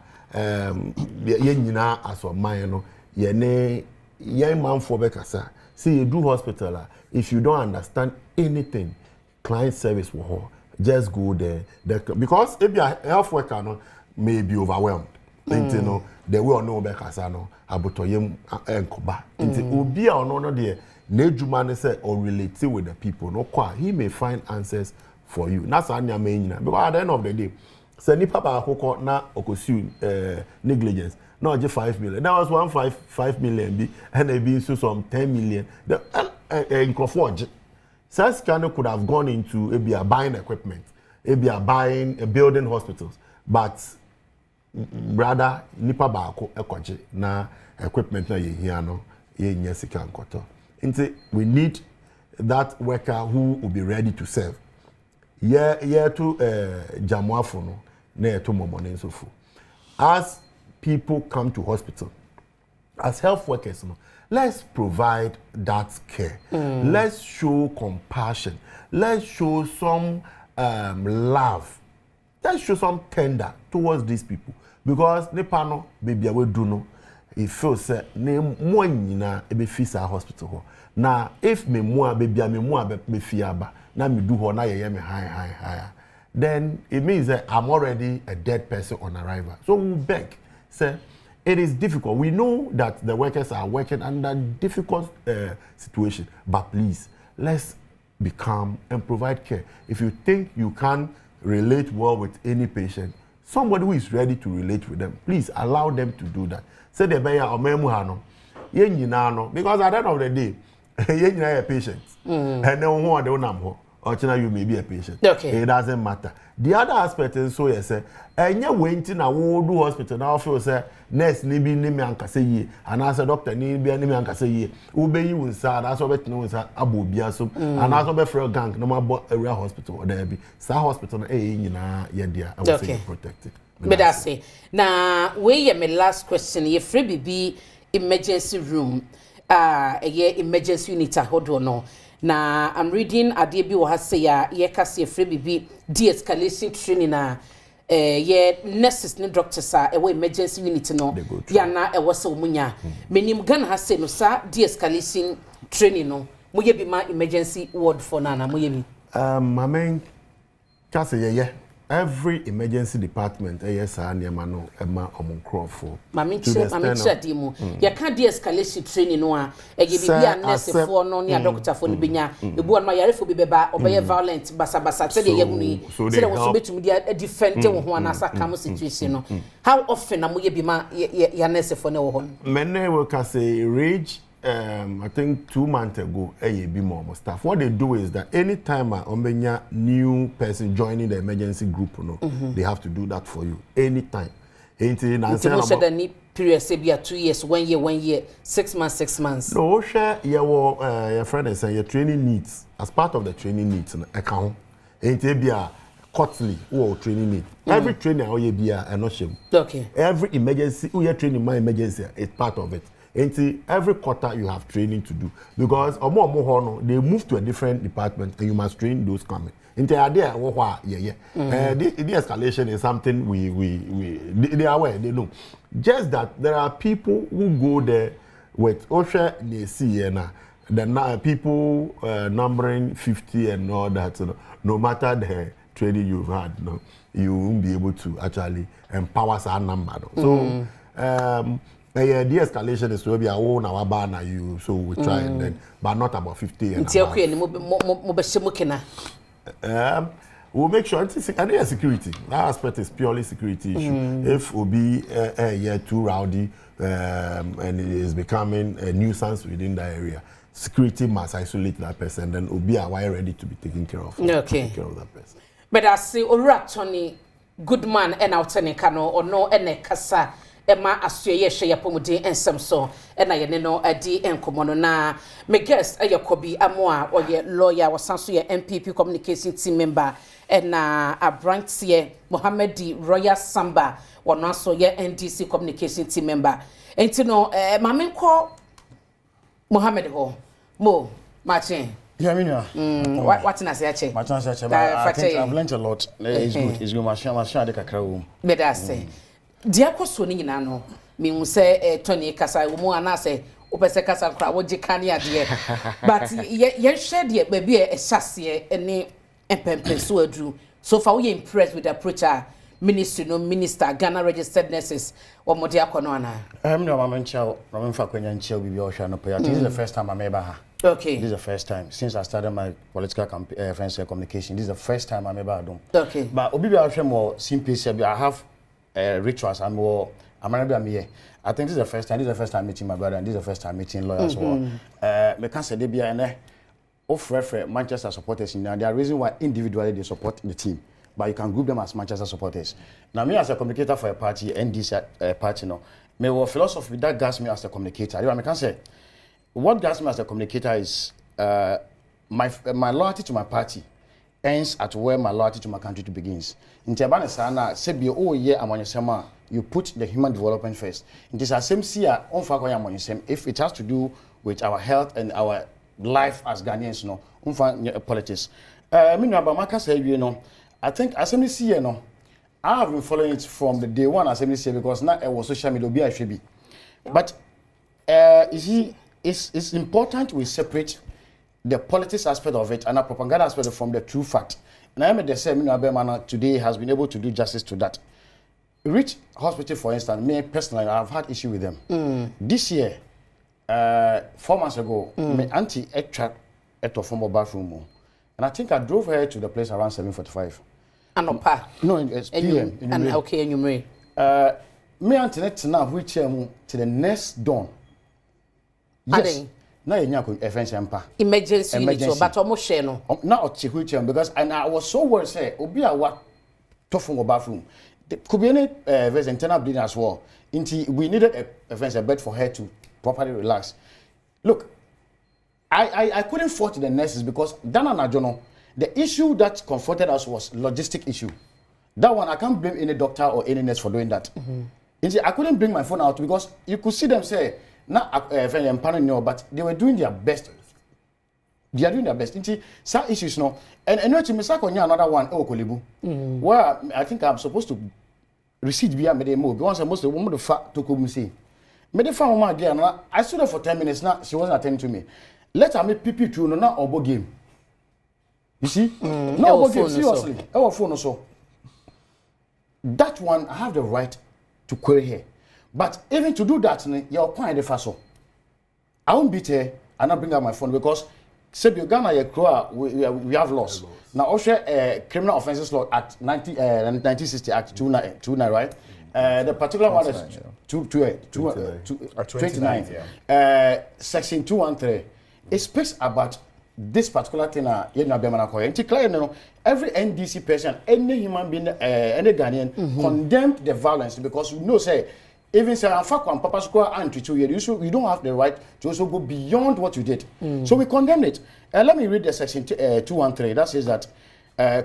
[SPEAKER 7] ye nyina aso man no ye ne ye man for be kasa see you do hospital if you don't understand anything client service will just go there. Because if your health worker no, may be overwhelmed. You know, the way no be kasa no, abotoyem enkoba. Obi a no there, nejuma ne say or relate with the people. No kwa, he may find answers for you. That's anya main because at the end of the day, say ni papa akoko na okosu negligence. No, just 5 million. That was 1.5 million, and they be so some 10 million. Nkrofo. Such scanner could have gone into maybe buying equipment, maybe buying building hospitals, but rather nipa baako ekoje na equipment na yehia no ye sika nkoto. Nti we need that worker who will be ready to serve. Yeah to jamuafo no na to momone so fu. As people come to hospital, as health workers, let's provide that care. Let's show compassion. Let's show some love. Let's show some tender towards these people. Because Nepano, baby, I will do no. It feels ne more na ebe fisa hospital. Now, if me more baby, me more be fiaba. Na me do ho na ye me high. Then it means that I'm already a dead person on arrival. So we beg, say, it is difficult. We know that the workers are working under difficult situation, but please, let's be calm and provide care. If you think you can relate well with any patient, somebody who is ready to relate with them, please allow them to do that. Say the beya omemuhano, because at the end of the day, you're a patient, and then who they unamho. Or you may be a patient.
[SPEAKER 1] Okay.
[SPEAKER 7] It doesn't matter. The other aspect is so yes, and you're waiting a whole do hospital now feel say nurse ni be ni me anka say ye, and as a doctor ni be ni me anka say ye. Ube you unsa, that's what bet no unsa abu biaso, and as what for gang no more area hospital or there be. Sa hospital nyina ye dia. I will say protected.
[SPEAKER 1] But I say now we my last question. Ye free BB emergency room, a emergency unit hold no. Na I'm reading Adebi wa say ya ye kase free bibi de-escalation training na ye nurses ni doctors a ewo emergency unit no ya na ewo se omunya menim Ghana ha say no sa de-escalation training no moye bi ma emergency ward for na moye bi
[SPEAKER 7] mamen kase ye every emergency department yes aniema no ema omunkrofo
[SPEAKER 1] mami che di mu ya kan de-escalation training no a ege bibia nurse for no ne doctor for no benya ebu on ma yare fo bi beba obeye violent basa say dey yagunu say dey so betum dey defend wo ho anasa kam situation no how often na moye bi ma ya nurse for no wo ho
[SPEAKER 7] menne we can say rage I think 2 months ago, be more staff. What they do is that anytime a new person joining the emergency group, they have to do that for you. Anytime.
[SPEAKER 1] Period, say be 2 years, 1 year, 6 months.
[SPEAKER 7] No, share your friend and say your training needs as part of the training needs account. Ain't be a quarterly or training need. Every training or be a not shame.
[SPEAKER 1] Okay.
[SPEAKER 7] Every emergency, who you're training my emergency is part of it. And every quarter you have training to do because they move to a different department and you must train those coming. The escalation is something they are aware, they know. Just that there are people who go there with OSHA, they see the people numbering 50 and all that. So no matter the training you've had, you won't be able to actually empower our number. So de-escalation is to be our own our banner you so we try and then but not about 50 and we'll make sure it's security. That aspect is purely security issue. If will be too rowdy and it is becoming a nuisance within that area, security must isolate that person, then will be aware ready to be taken care of.
[SPEAKER 1] Okay.
[SPEAKER 7] Taking care of that person.
[SPEAKER 1] But I say Tony good man and out kano or no ene kasa Emma Australia share pomode ensem so e na ye ne no adi enkomo no na me guest e Yakobi Amoa or ye lawyer wasanso ye MPP communication team member e na Abrantie Mohamedi Royal Samba wono so ye NDC communication team member enti no mamenko Mohammed ho mo machin
[SPEAKER 8] yeah, I mean,
[SPEAKER 1] what na say ache
[SPEAKER 8] I think I've learned a lot. It's good. It's good. Masha de kakra
[SPEAKER 1] me da say dia kwaso ni nyina no me hu se Tony kasa wo mu ana se wo pese kasa kra wo je kan ya de but ye share de ba bi e hyase ene empempenso adru so far we impressed with the approach minister Ghana registered nurses or mode akono ana
[SPEAKER 8] no mama nchao mama fa kwanya nchao bibi o hwa no pay. This is the first time I'm ever here.
[SPEAKER 1] Okay.
[SPEAKER 8] This is the first time since I started my political friends communication. This is the first time I'm ever done.
[SPEAKER 1] Okay.
[SPEAKER 8] But obi bi a hwe mo simply say I have rituals and more I think this is the first time. This is the first time meeting my brother, and this is the first time meeting lawyers. Me can say they and offer Manchester supporters. Now there are reasons why individually they support the team, but you can group them as Manchester supporters. Now me as a communicator for a party and this party, no, me what philosophy that guides me as a communicator. I can say what guides me as a communicator is my loyalty to my party ends at where my loyalty to my country begins. In Tabana Sana, Sebi, oh yeah, Amonyasema, you put the human development first. In this same year, on Fakoya Amonyasem, if it has to do with our health and our life as Ghanaians, no, politics. Maka say, you know, I think Assembly C, no, I have been following it from the day one Assembly C because now it was social media, I should be. But you see, it's important we separate the politics aspect of it and the propaganda aspect from the true fact. And I am the same today has been able to do justice to that. Rich Hospital, for instance, me personally, I've had issue with them. This year, 4 months ago, my auntie trapped at a former bathroom. And I think I drove her to the place around 7:45.
[SPEAKER 1] And
[SPEAKER 8] no, it's PM.
[SPEAKER 1] And okay, and you may.
[SPEAKER 8] Me auntie now wheelchair to the next dawn. Yes. Na
[SPEAKER 1] emergency unit, but almost share no.
[SPEAKER 8] Not wheelchair because and I was so worried say obi a what tough from bathroom. Could be any internal bleeding as well. We needed a bed for her to properly relax. Look, I couldn't fault the nurses because Dana Najono, the issue that confronted us was logistic issue. That one I can't blame any doctor or any nurse for doing that. I couldn't bring my phone out because you could see them say. Not but they were doing their best. They are doing their best. Some issues no. And anyway, another one, EOCO, where I think I'm supposed to receive via Medemo. Once I'm supposed to woman the fact to come see. Medefan woman again. I stood there for 10 minutes now. She wasn't attending to me. Let her make PP to no not obo game. You see? No obo game, seriously. Our phone also. That one I have the right to query her. But even to do that, you're quite the first. I won't beat her and not bring out my phone because Sebi Ghana we have laws. Now also criminal offences law at 1960 Act 29, right? The particular one is 29. Section 213. It speaks about this particular thing. Every NDC person, any human being, any Ghanaian condemned the violence because we know say. Even say Papa Square and 2 years, you don't have the right to also go beyond what you did. So we condemn it. Let me read the section 213. That says that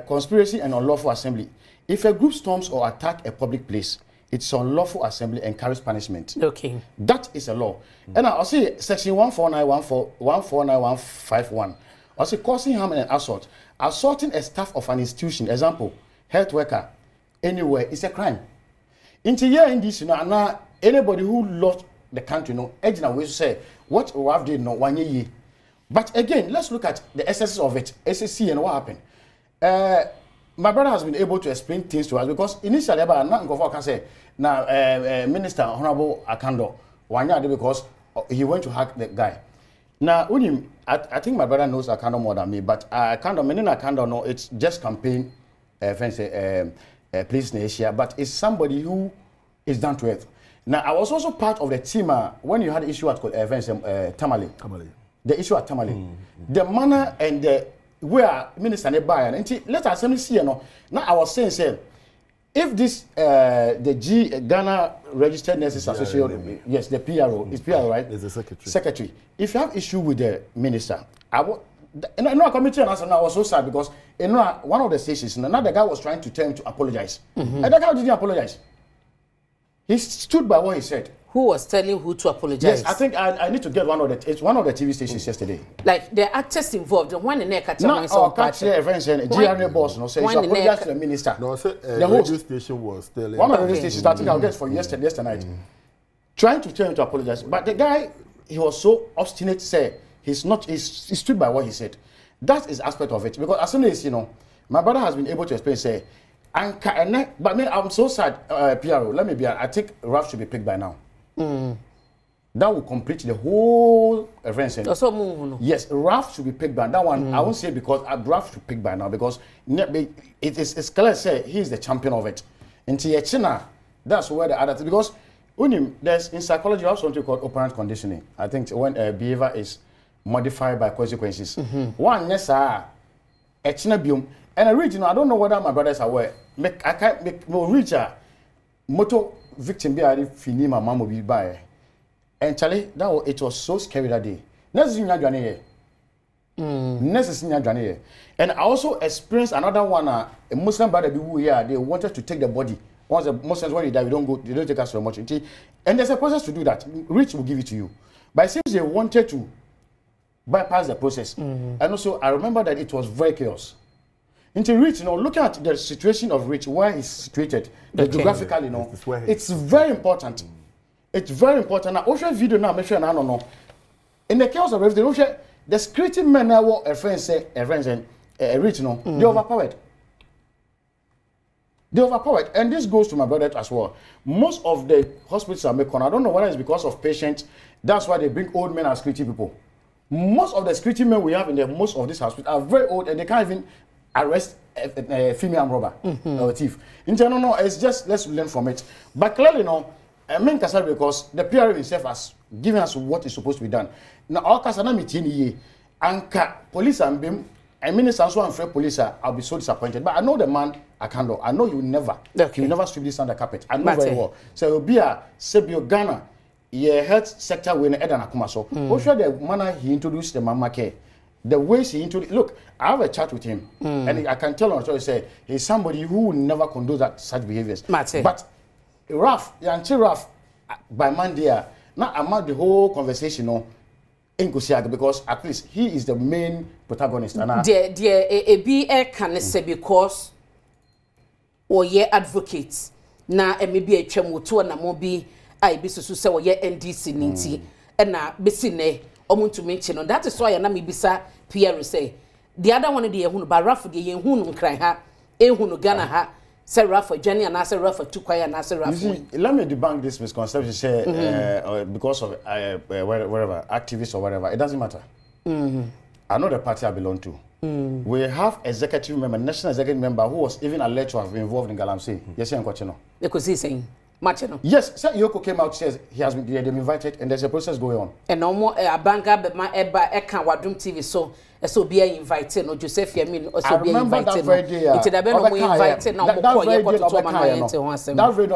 [SPEAKER 8] conspiracy and unlawful assembly. If a group storms or attack a public place, it's unlawful assembly and carries punishment.
[SPEAKER 1] Okay.
[SPEAKER 8] That is a law. And I'll say section 149.151. I'll say causing harm and assault. Assaulting a staff of an institution, example, health worker, anywhere, is a crime. Into here in this, now anybody who lost the country, Edna will say what we have did 1 year. But again, let's look at the essence of it, SSC and what happened. My brother has been able to explain things to us because initially, but not go for can say now, Minister Honorable Akando 1 year because he went to hack the guy. Now, I think my brother knows Akando more than me, but Akando, no, it's just campaign, police in Asia, but it's somebody who is down to earth. Now, I was also part of the team when you had the issue at Tamale. The issue at Tamale. The manner and the where Minister Nebai and let us see, now I was saying, if this the Ghana Registered Nurses Association, yes, the PRO, is PRO, right?
[SPEAKER 7] It's the secretary.
[SPEAKER 8] Secretary. If you have issue with the minister, and I know a committee and I was so sad because one of the stations, another guy was trying to tell him to apologize. And that guy didn't apologize. He stood by what he said.
[SPEAKER 1] Who was telling who to apologize?
[SPEAKER 8] Yes, I think I need to get one of the TV stations yesterday.
[SPEAKER 1] Like the actors involved, the one in there catch
[SPEAKER 8] no, catch the events and GRA boss no say apologize to the minister.
[SPEAKER 7] No, the radio station was telling
[SPEAKER 8] one of the radio stations I think I'll get for yesterday night. Trying to tell him to apologize. But the guy, he was so obstinate to say he stood by what he said. That is aspect of it. Because as soon as, my brother has been able to explain, say, but man, I'm so sad, PRO, let me be, I think Ralph should be picked by now. That will complete the whole event. Yes, Ralph should be picked by that one. I won't say because Ralph should be picked by now because it's clear say he is the champion of it. In China, that's where the other because There's in psychology you have something called operant conditioning. I think when behavior is modified by consequences. One yes a biom and I read, I don't know whether my brothers are aware. I can't make no reach a motor victim be a fini my mom will be by. And Charlie, it was so scary that day. Necessarily, and I also experienced another one. A Muslim brother who here they wanted to take the body. Once the Muslims when they die, they don't take us so much. And there's a process to do that. Rich will give it to you, but it seems they wanted to bypass the process. And also, I remember that it was very chaos. Into Rich, looking at the situation of Rich, where he's situated, geographically, it's very important. It's very important. Now, Ocean video now, make sure I don't know. In the chaos of everything, the security men now, Rich, they overpowered. They overpowered. And this goes to my brother as well. Most of the hospitals are making, I don't know whether it's because of patients, that's why they bring old men as security people. Most of the security men we have in most of these hospitals are very old and they can't even arrest a female robber or thief. In general, it's just let's learn from it. But clearly, I mean, because the PRM itself has given us what is supposed to be done. Now, all Kasana meeting Anka police and BIM, and minister and so and Fred police, I'll be so disappointed. But I know the man I can't do. I know you will never sweep this under carpet. I know very well. So it will be a Sebio Ghana, health sector when Edan Akumaso. Also, the manner he introduced the Mama Care. The ways he introduced, look, I have a chat with him, and I can tell on so he say he's somebody who will never condone such behaviors. But Raf, by Monday, now I'm the whole conversation, because at least he is the main protagonist.
[SPEAKER 1] Can say because or ye advocates na maybe a chemuto na mobi I be so say or ye NDC ninti and na besine to mention that is why na me bisa Pierre say the other one the ehunu ba Rafa de ehunu nkran ha ehunu Ghana ha say Rafa Jenny and say Rafa Tukwaya and say Rafa.
[SPEAKER 8] Let me debunk this misconception say because of whatever activists or whatever, it doesn't matter. I know the party I belong to. We have executive member, national executive member who was even alleged to have been involved in Galamsey. Yes,
[SPEAKER 1] because he's saying
[SPEAKER 8] yes, sir, EOCO came out, says he has been invited and there's a process going on.
[SPEAKER 1] And no more a banker but my Eka Wadum TV so be invited no Joseph Yamin also be invited. That very day. It's the no invited now. That very day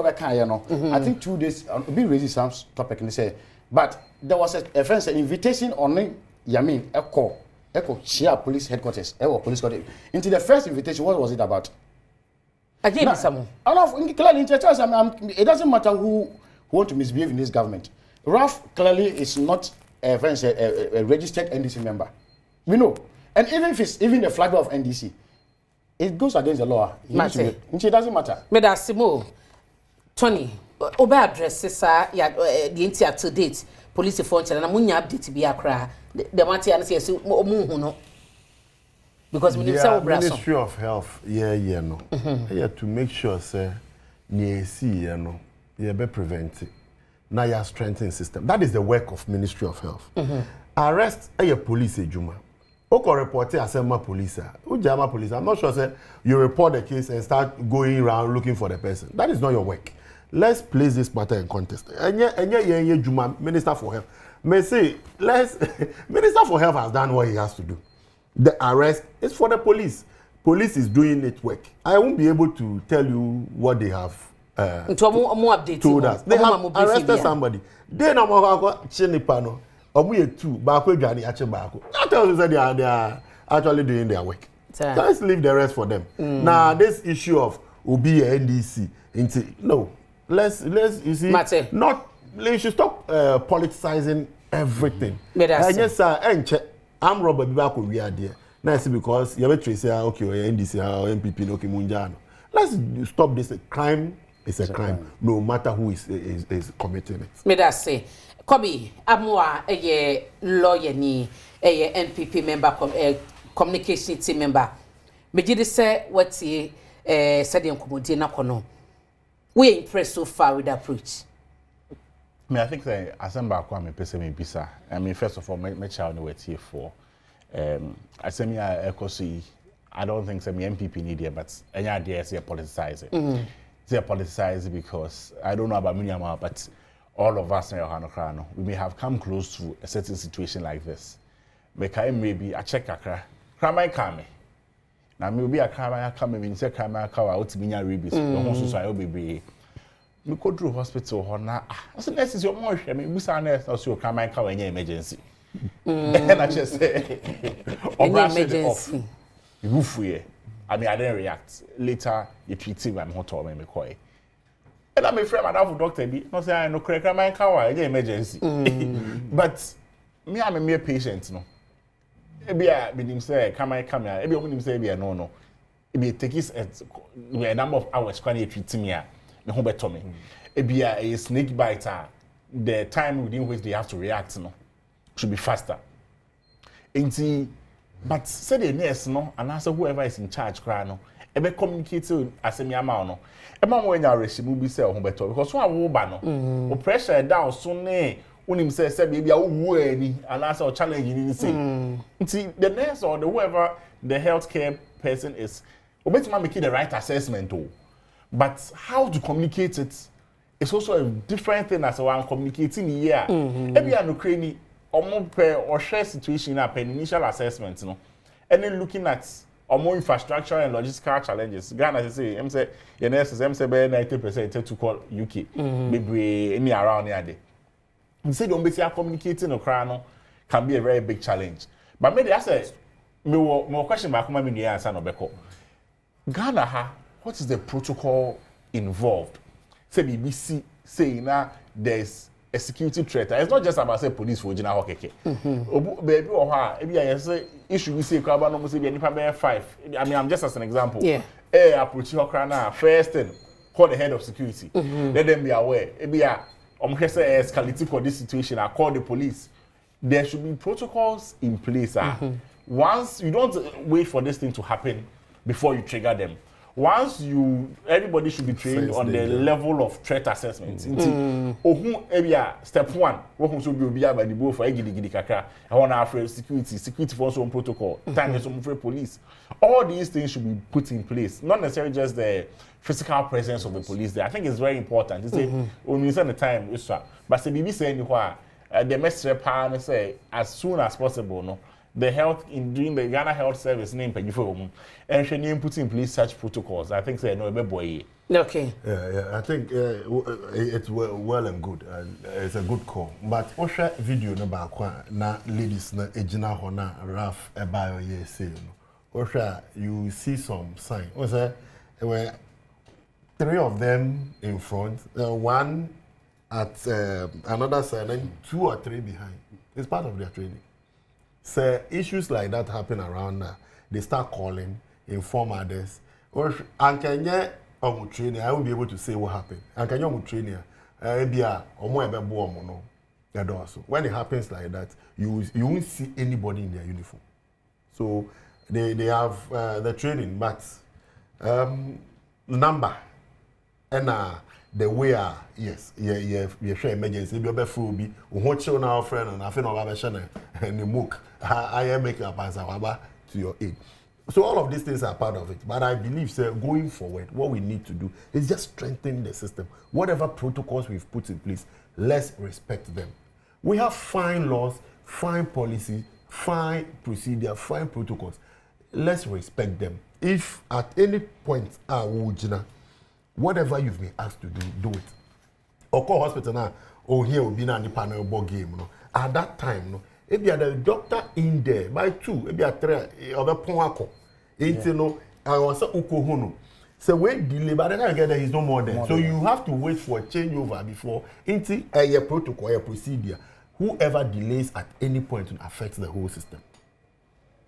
[SPEAKER 1] I think 2 days be raising some topic and they say, but there was a friend invitation on Yamin EOCO Shia police headquarters, police headquarters. Into the first invitation, what was it about? Again, it
[SPEAKER 8] doesn't matter who want to misbehave in this government. Raf clearly is not a registered NDC member. We know. And even if it's even the flag of NDC, it goes against the law. It doesn't matter.
[SPEAKER 1] Medasimo, Tony, Oba addresses the entire to date. Police function and munya update be akra. The Matian says, because
[SPEAKER 7] Ministry of Health, no. To make sure, sir, be prevented. Now you are strengthening system. That is the work of Ministry of Health. Arrest a police juma. Oko report as police. Ujama police. I'm not sure, sir, you report the case and start going around looking for the person. That is not your work. Let's place this matter in context. And Juma, Minister for Health. May say, Minister for Health has done what he has to do. The arrest is for the police. Police is doing its work. I won't be able to tell you what they have told us. They have arrested somebody. They know what Chinipano. That tells you that they are actually doing their work. Let's leave the rest for them. Now, this issue of Obi NDC, no. Let's you see, not you should stop politicizing everything. Yes, sir. I'm Robert Bibako. We are there. Nice because you have a trace okay, or NDC or MPP, okay, Munjano. Let's stop this. Crime is a crime, no matter who is committing it.
[SPEAKER 1] Me that say, Kobi, Amwa, a lawyer ni, a NPP member, communication team member. Me did say what he said in Komodi na kono. We impressed so far with the approach.
[SPEAKER 9] I think the Assembly Kwame Pese me bisa. I mean, first of all, my child know it's here for. Assembly EOCO, I don't think some MPP need it, but any idea is politicizing. They politicize because I don't know about Miniama, but all of us in Yohana we may have come close to a certain situation like this. Maybe I check a cry. Cry come. Now maybe a cry come and say cry my car out to be near Ribis. The so I will be. We go through hospital or now. As soon as your more, I mean, we are nurse also cry my car in emergency. And I just say, emergency. Roof I mean, I didn't react. Later, you treat him and hot or me quiet. And I'm afraid I'm a doctor. Not say I know cry my car in emergency. But me, I'm a mere patient, no. Maybe I mean say come here. Maybe I say be no. Maybe take it a number of hours when you treat me. Me home better me. Maybe a snake biter. The time within which they have to react, no, should be faster. But say the nurse, no, and answer whoever is in charge, cry no. Ebe communicate as a mama no. Eba when you receive will be say home better because so a woba no. O pressure down so ne. Unim say baby I will any and answer challenge in the the nurse or the whoever the healthcare person is obeti make the right assessment too. But how to communicate it is also a different thing as one communicating here. Maybe I no crane or share situation up an initial assessment, no. And then looking at more infrastructure and logistical challenges. Ghana say I'm say the nurses I'm say 90% to call UK. Maybe any around here. He said, don't be communicating or crying can be a very big challenge. But maybe I said, more question back home, I answer no beko. Ghana, what is the protocol involved? Say BBC saying that there's a security threat. It's not just about say police for Jina Hokeke. Baby or her, maybe I say issue we say crab no say be 5. I mean, I'm just as an example. Yeah. Approach Hokrana first thing, call the head of security. Let them be aware. Maybe say escalating for this situation, I call the police. There should be protocols in place. Once you don't wait for this thing to happen before you trigger them. Once everybody should be trained on the level of threat assessment. Step 1, what should be by the board for gidi kakra. I want to afraid security for some protocol, time some for police. All these things should be put in place, not necessarily just the physical presence of the police there. I think it's very important. It's when you send the time, but the BBC saying the message say as soon as possible, no. The health in doing the Ghana Health Service name and she name put in place such protocols. I think say no boy.
[SPEAKER 1] Okay.
[SPEAKER 7] Yeah, I think it's well and good. It's a good call. But Osha video no ba na ladies na ejina hona Raf ebayo ye say no. Osha you see some sign. There were 3 of them in front, 1 at another side and 2 or 3 behind. It's part of their training. So issues like that happen around now. They start calling, inform others. And can you training? I won't be able to say what happened. And can you training? When it happens like that, you won't see anybody in their uniform. So they have the training, but number and the way yes, you share emergency. You be full be. Watch on our friend and I feel no baba and the mook. I am making up as to your aid. So all of these things are part of it. But I believe, sir, going forward, what we need to do is just strengthen the system. Whatever protocols we've put in place, let's respect them. We have fine laws, fine policy, fine procedure, fine protocols. Let's respect them. If at any point, whatever you've been asked to do it. Or call hospital now, here will be a panel ball game. No? At that time, no, if you had a doctor in there, by 2, if you had 3, or the Ponako, I was a Ukohono. So when delay, by the time you get there, he's no more there. So you have to wait for a changeover before into a protocol, a procedure. Whoever delays at any point will affect the whole system.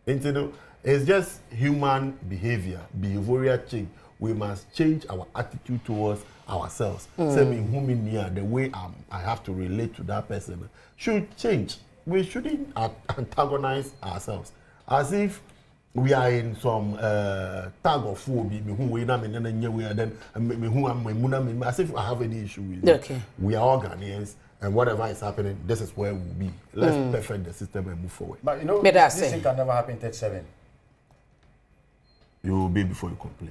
[SPEAKER 7] It's just human behavior, behavioral change. We must change our attitude towards ourselves. The way I have to relate to that person should change. We shouldn't antagonize ourselves as if we are in some tag of war. As if I have any issue with it. Okay. We are all Ghanaians, and whatever is happening, this is where we'll be. Let's perfect the system and move forward.
[SPEAKER 8] But you know, this thing can never happen in 37.
[SPEAKER 7] You will obey before you complain.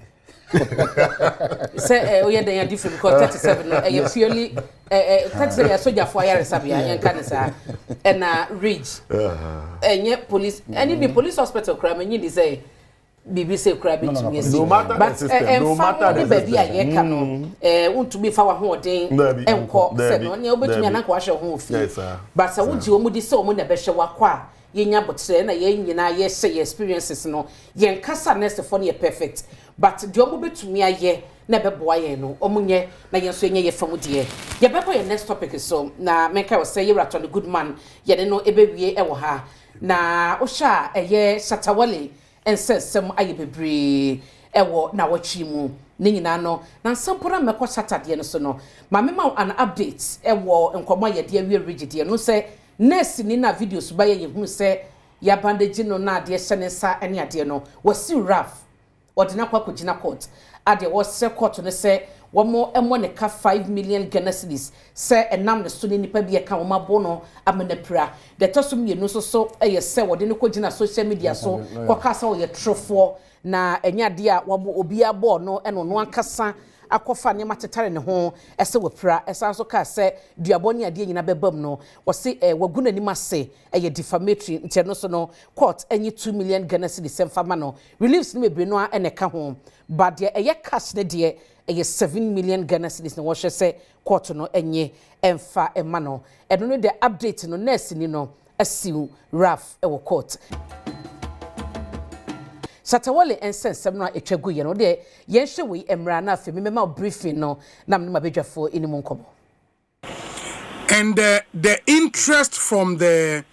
[SPEAKER 1] Say, oh, yeah, they are different because 37, I purely 37 soldier for Sabia, and Canada, and Ridge, and yet police, and if the police hospital crime, and you say, BBC crab to me,
[SPEAKER 7] no matter
[SPEAKER 1] but
[SPEAKER 7] no matter
[SPEAKER 1] the baby, I can want to be for hoarding and call, said, no, nobody can wash your home fee. But I would you would so much better wakwa. Yenya but say na yen say experiences no yen kasa next for near perfect but the omo betumi aye na beboa yen no omunye na yen so ye famu de ye bebo your next topic so na menka was say you rat on the good man ye no ebewie e wo ha na o sha eye Shatta Wale ensesem aye bebre e wo Nnawotwe mu ne nyina no na sampora mekọ Saturday no so no ma me ma an update e wo enkomo ye de awie rigid no say nurse ni na videos ba ye hu se ya bandage no na de hye sa ene ade no wasi raf odina kwa kugina court ade wo se court no se wo mo emo ne ka 5 million Ghana cedis se enam ne so ni nipa bi e ka wo mabo no amenapra de tosum ye no so ye se wo de ne kugina social media so kwa kasa wo ye trofo na enya de a wo obi abo no eno no ankasa akofa ne matetare ne ho ese wopra esa so ka se duaboni ade nyina bebam no wo se waguna ni mase ye defamatory ntia no so no court enyi 2 million Ghana cedis semfama no reliefs ne mebre no ene ka ho but de eye cash ne de eye 7 million Ghana cedis no wo hwe se court no enyi emfa ema no eno no de update no nurse ni no asiu raf e wo court Shatta Wale ensensem no etwagu ye no de yen hwe we emra na afi mema briefing no na me mabedwafo inimu nkomo.
[SPEAKER 10] And the interest from the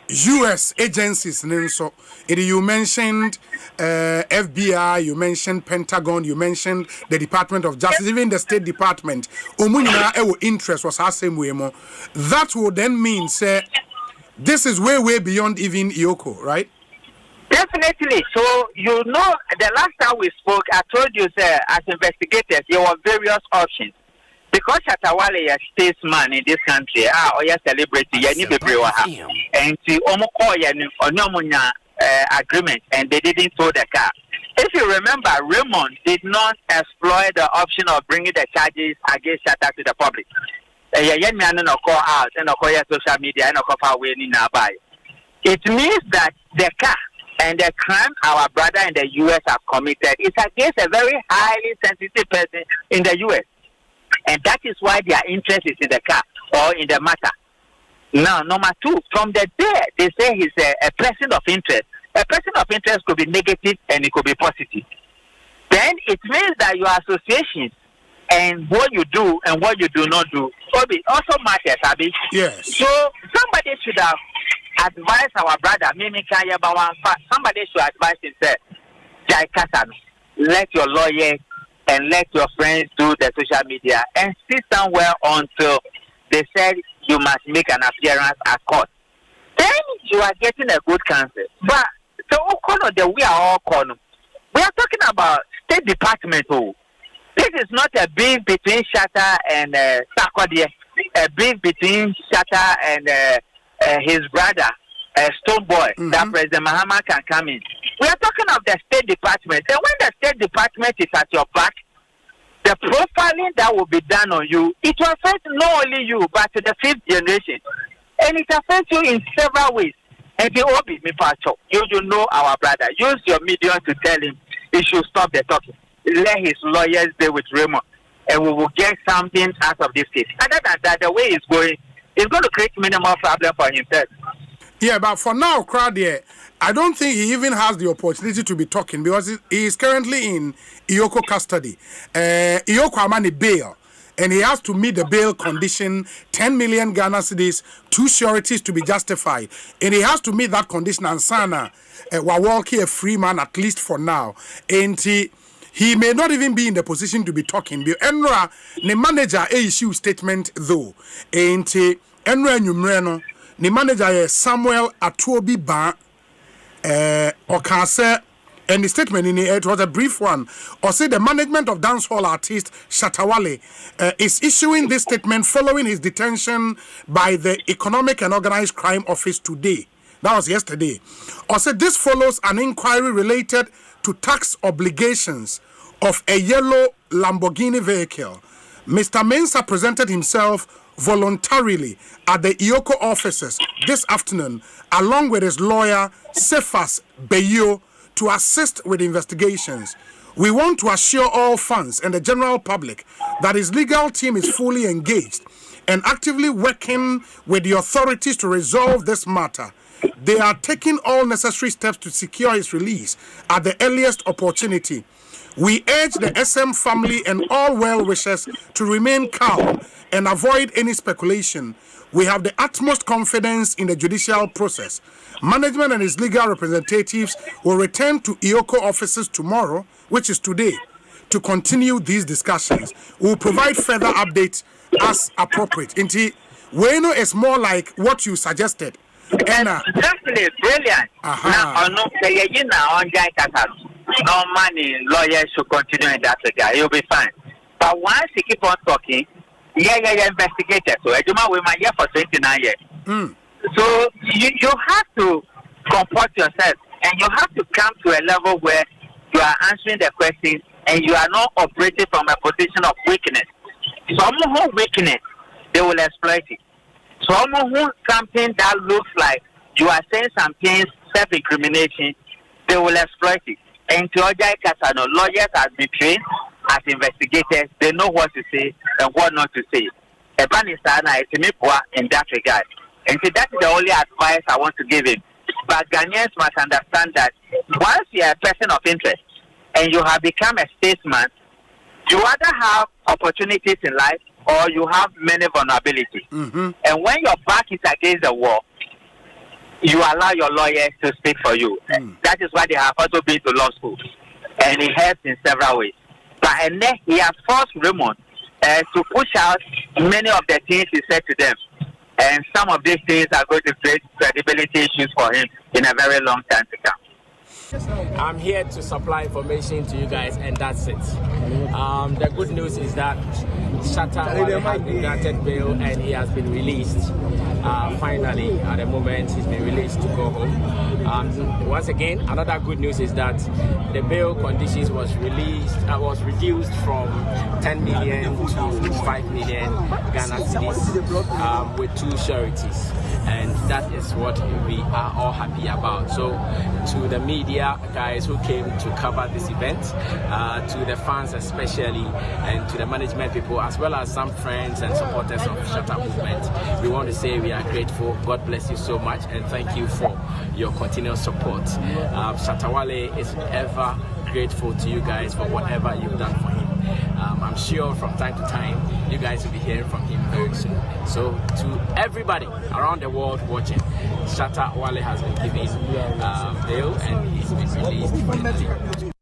[SPEAKER 10] US agencies, so you mentioned FBI, you mentioned Pentagon, you mentioned the Department of Justice, even the State Department. Interest was the same way more. That would then mean, say, this is way beyond even EOCO, right?
[SPEAKER 11] Definitely. So, you know, the last time we spoke, I told you, sir, as investigators, there were various options. Because Shatta Wale is a statesman in this country, or a celebrity, you need to be and to Omokoya agreement, and they didn't tow the car. If you remember, Raymond did not explore the option of bringing the charges against Shatta to the public. Young man no call out and social media and it means that the car and the crime our brother in the US have committed is against a very highly sensitive person in the US. And that is why their interest is in the car or in the matter. Now, number two, from the day they say he's a person of interest. A person of interest could be negative and it could be positive. Then it means that your associations and what you do and what you do not do also matters, Abi.
[SPEAKER 10] Yes.
[SPEAKER 11] So somebody should have advised our brother, somebody should advise himself, Jai Kasan, let your lawyer and let your friends do the social media and sit somewhere until they said you must make an appearance at court. Then you are getting a good counsel. But so we are all corner. We are talking about State Department. This is not a beef between Shatta and Sarkodie, a beef between Shatta and his brother, Stoneboy, that President Mahama can come in. We are talking of the State Department. And when the State Department is at your back, the profiling that will be done on you, it will affect not only you, but to the fifth generation. And it affects you in several ways. And the Obi, you know our brother. Use your media to tell him he should stop the talking. Let his lawyers deal with Raymond. And we will get something out of this case. Other than that, the way it's going to create minimal problem for himself.
[SPEAKER 10] Yeah, but for now, Crowd, I don't think he even has the opportunity to be talking because he is currently in EOCO custody. EOCO Amani bail, and he has to meet the bail condition, 10 million Ghana cedis, 2 sureties to be justified. And he has to meet that condition and Sana, Wawalki a free man at least for now. And he may not even be in the position to be talking. Enra, the manager, issue statement though. And Enra Numreno, the manager Samuel Atuobi Ba Okase, and the statement in it was a brief one. Or say the management of dancehall artist Shatta Wale is issuing this statement following his detention by the Economic and Organized Crime Office today. That was yesterday. Or said this follows an inquiry related to tax obligations of a yellow Lamborghini vehicle. Mr. Mensah presented himself voluntarily at the EOCO offices this afternoon, along with his lawyer, Cephas Beyo, to assist with investigations. We want to assure all fans and the general public that his legal team is fully engaged and actively working with the authorities to resolve this matter. They are taking all necessary steps to secure his release at the earliest opportunity. We urge the SM family and all well-wishers to remain calm and avoid any speculation. We have the utmost confidence in the judicial process. Management and its legal representatives will return to EOCO offices tomorrow, which is today, to continue these discussions. We will provide further updates as appropriate. Indeed, Weno is more like what you suggested.
[SPEAKER 11] Exactly, brilliant. Now, no money, lawyers should continue in that regard. You'll be fine. But once you keep on talking, investigated. So, we might here for 29 years. So, you have to comport yourself and you have to come to a level where you are answering the questions and you are not operating from a position of weakness. Someone who weakness, they will exploit it. Someone who something that looks like you are saying some things, self-incrimination, they will exploit it. And to Kasano, lawyers have been trained as investigators. They know what to say and what not to say. Ebanisana is in that regard. And so that is the only advice I want to give him. But Ghanaians must understand that once you are a person of interest and you have become a statesman, you either have opportunities in life or you have many vulnerabilities. And when your back is against the wall, you allow your lawyers to speak for you. That is why they have also been to law school. And it helps in several ways. But and then he has forced Raymond to push out many of the things he said to them. And some of these things are going to create credibility issues for him in a very long time to come.
[SPEAKER 12] I'm here to supply information to you guys, and that's it. The good news is that Shatta Wale has been granted bail and he has been released. Finally, at the moment, he's been released to go home. Once again, another good news is that the bail conditions was reduced from 10 million to 5 million Ghana cedis with 2 sureties. And that is what we are all happy about. So, to the media guys who came to cover this event, to the fans especially, and to the management people, as well as some friends and supporters of Shatta movement, we want to say we are grateful. God bless you so much, and thank you for your continuous support. Shatta Wale is ever grateful to you guys for whatever you've done for him. I'm sure from time to time you guys will be hearing from him very soon. So to everybody around the world watching, Shatta Wale has been given bail and he's been released finally.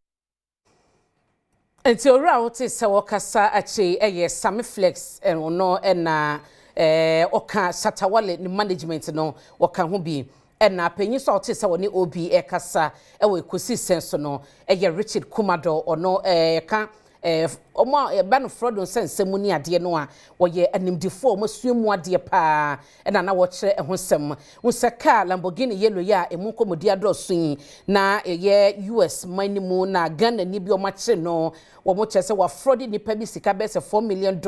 [SPEAKER 1] And to route is a wakasa achi a Sammy Flex and no and oka Shatta Wale ni management no waka hubi. And na penyi so ote se woni obi e kasa e we kosi senso no e Richard Kumado or no ka omo ban frodo sense mu ni ade no a wo ye animdifo mo suemu ade pa e na wo kire ehosem wo seka Lamborghini yellow ya emu komodi adosun na ye US money mu na Ghana ni bi o ma kire no wo mo kire se wa frodi ni pa bi sika be se $4 million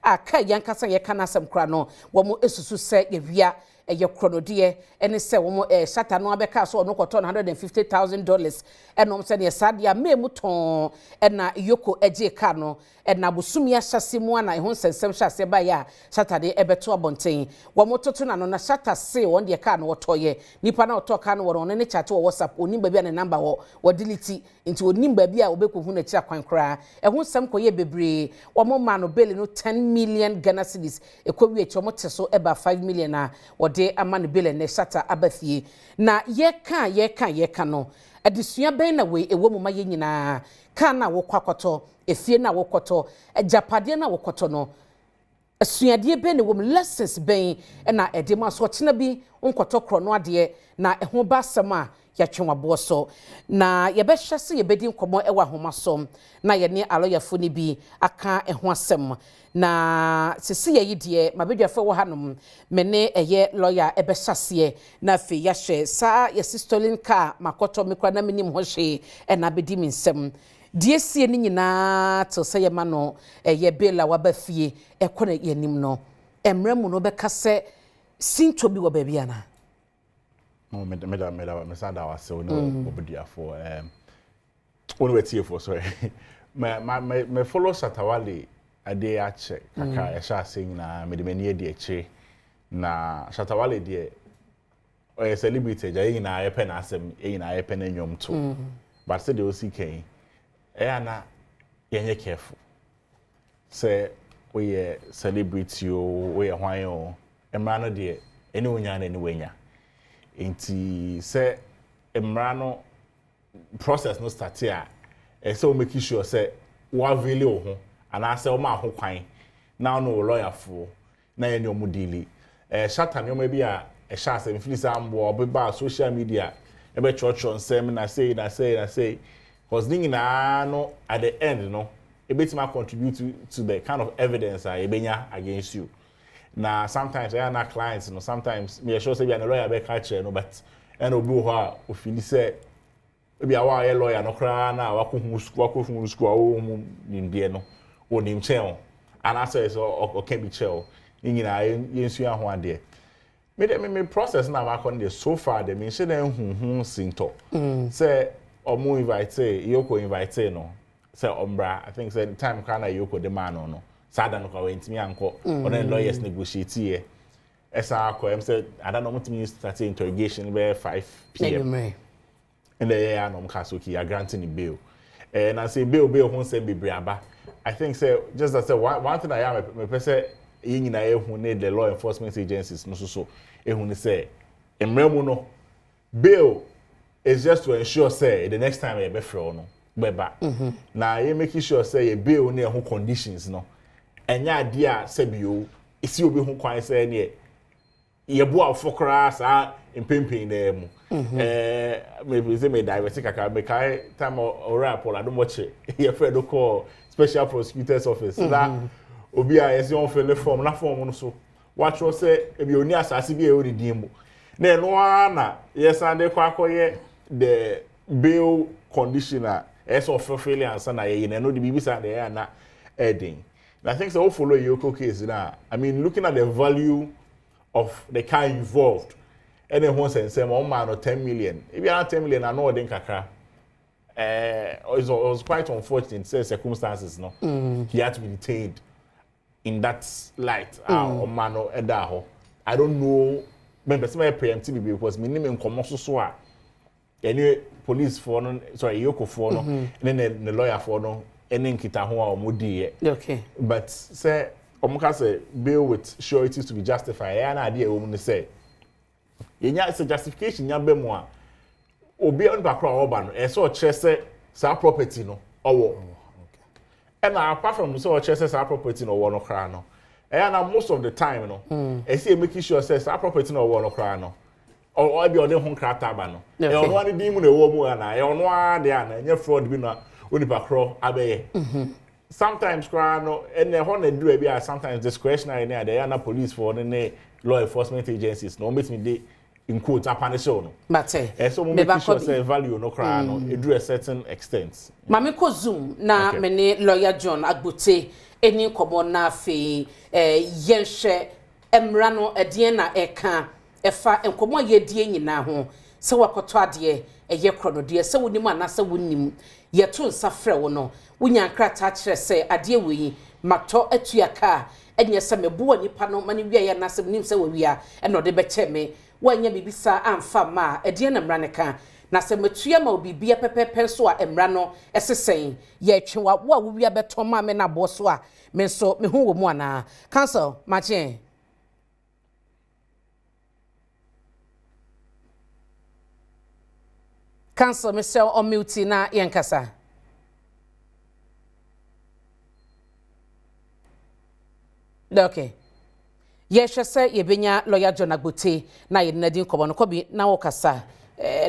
[SPEAKER 1] aka yankasa ye kana asem kra no wo mo esusu se ye wia ye kronodie ene se wo mo Shatta no abeka so no koto $150,000 enom se ne sadia memu ton na EOCO eje ka no na busumi ahyase mu ana ehon sensem hyase ba ya Shatta de ebeto abonten wo mo toto na no na Shatta se won de ka no wotoye nipa na wotoka no wo ne chat wo WhatsApp oni ba bia ne number wo delete nti oni ba bia obekohu na kira kwan kra ehon sem koye bebre wo mo ma no bail no 10 million Ghana cedis ekowi echo mo teso eba 5 million na wo de amane bail ne Shatta abafie na ye ka no adisua ben na we ewo mu ma ye nyina ka na wo kwakoto efie na wo koto ejapade na wo koto no asuadie be ne wom lessons ben na edema so chena bi onkoto kro no ade na eho ba asem a ya twewabo so na ye be hwese ye bedi nkomo ewa homa so na ye ne aloyafo ni bi aka eho asem na sisi ye yidie mabedwafa wo hanom me ne eye lawyer ebe hyase na fe ya hwe sa ye stolen car makoto me kwa na menim ho hwe na bedi mi nsem die sie ni nyina to se ye ma no eye bela waba fie ekona ye nim no emremu no be kase sinto bi wo ba bia na
[SPEAKER 9] no me sada wa se no obedia for only we tie for sorry me follow Shatta Wale ade a check kaka e sha se nyina me de mani ade eche na Shatta Wale de o celebrity ja yin na ayepe na asem yin na ayepe na nyom to but say de o si kan na yenye careful say we celebrity o we hwan o emra no de ene onya na ene wenya enti say emra no process no start here say o make sure say wa vele o ho ana say o ma ho kwan na no lawyer fo na ye nyomu dili Shatta nyomu bi a sha say feel say ambo obeba social media e be church on sem na say because ningina no at the end no e betima contribute to the kind of evidence e benya against you na sometimes I na clients no sometimes me sure say be an lawyer be catch no but and obi ho a o feel say be a wa lawyer no kra na wa ko hu school o hu nimde no o nim chen and answer is o can be chill ningina yensu ya ho ade me process na ma kon dey so far dey me she na hu sinto say omo invite EOCO invite no say ombra I think say the time kana EOCO the man no sada no kwa wentimi anko on lawyers negotiate here esa akọ em say I don't know mutimi start interrogation by 5 p.m. and the no mkasoki ya granting bail and I say bail won say bebraba I think say just that say one thing I am me pese yin na ehun ne the law enforcement agencies no so ehun ne say emremu no bail is just to ensure say the next time you be free no beba na you make sure say you bail ne ho conditions no enya ade a say bio isi obi ho kwan say ne ye bo afokra sa empempem na mu maybe say me divert kaka me kai time or rapport Adom watch ye friend do call special prosecutor's office that obi a yes on fill the form na form no so watch say e bi oni asase bi e ori din mu na no na yes and dey kwakoye the bail conditioner as of fulfilling answer na ye no the bibisa dey na heading. I think so follow EOCO case now. I mean looking at the value of the car involved and then once and say one man or 10 million. If you are 10 million I know den kakra. It was quite unfortunate say circumstances no. He had to be detained in that light man or edaho. I don't know but person preemptive because me name nkomo so a any police for no sorry EOCO for no and then the lawyer for no any nkita ho a omodi
[SPEAKER 1] okay
[SPEAKER 9] but say omuka say bail with sureties to be justified ya na ade e wo say yenya say justification nya be mu a obi on bakra oba no e so kire say sa property no owo and apart from so kire say sa property no owo no kra no and most of the time no e say making sure say sa property no owo no kra no or be on the home crata ba no e ono ani dim na ewo mu ana e ono ade ana enye fraud bi na onipa kro abeye sometimes cry no and the one do be sometimes discretionary na there na police for the law enforcement agencies no make me dey in quote upon the show no
[SPEAKER 1] but
[SPEAKER 9] so make sure say value no cry no e do a certain extent
[SPEAKER 1] mame ko zoom na me ne lawyer John Agbote eni komo na fe yenhwe emra no ede na eka efa enkomo ye die nyina ho se wakoto ade eye krono de se wonim anasa wonim ye to nsa frɛ wo no wonya krata kyerɛ sɛ ade weyi matɔ atuaka enye sɛ mebo nipa no mane wi ya nasem nim sɛ wawia ɛno de bɛkyɛ me wanya bibisa amfa ma ade na mra ne ka na sɛ matua ma obibia pepepe so a emra no ɛsesen ye twenwa wo a wowia bɛtɔ ma me na bo so a me so me hu wo mu ana council mache Council Michelle on mute na yankasa. Okay. Yes, say yebenya lawyer John Agbote na ye nadin kobo no kobi na wokasa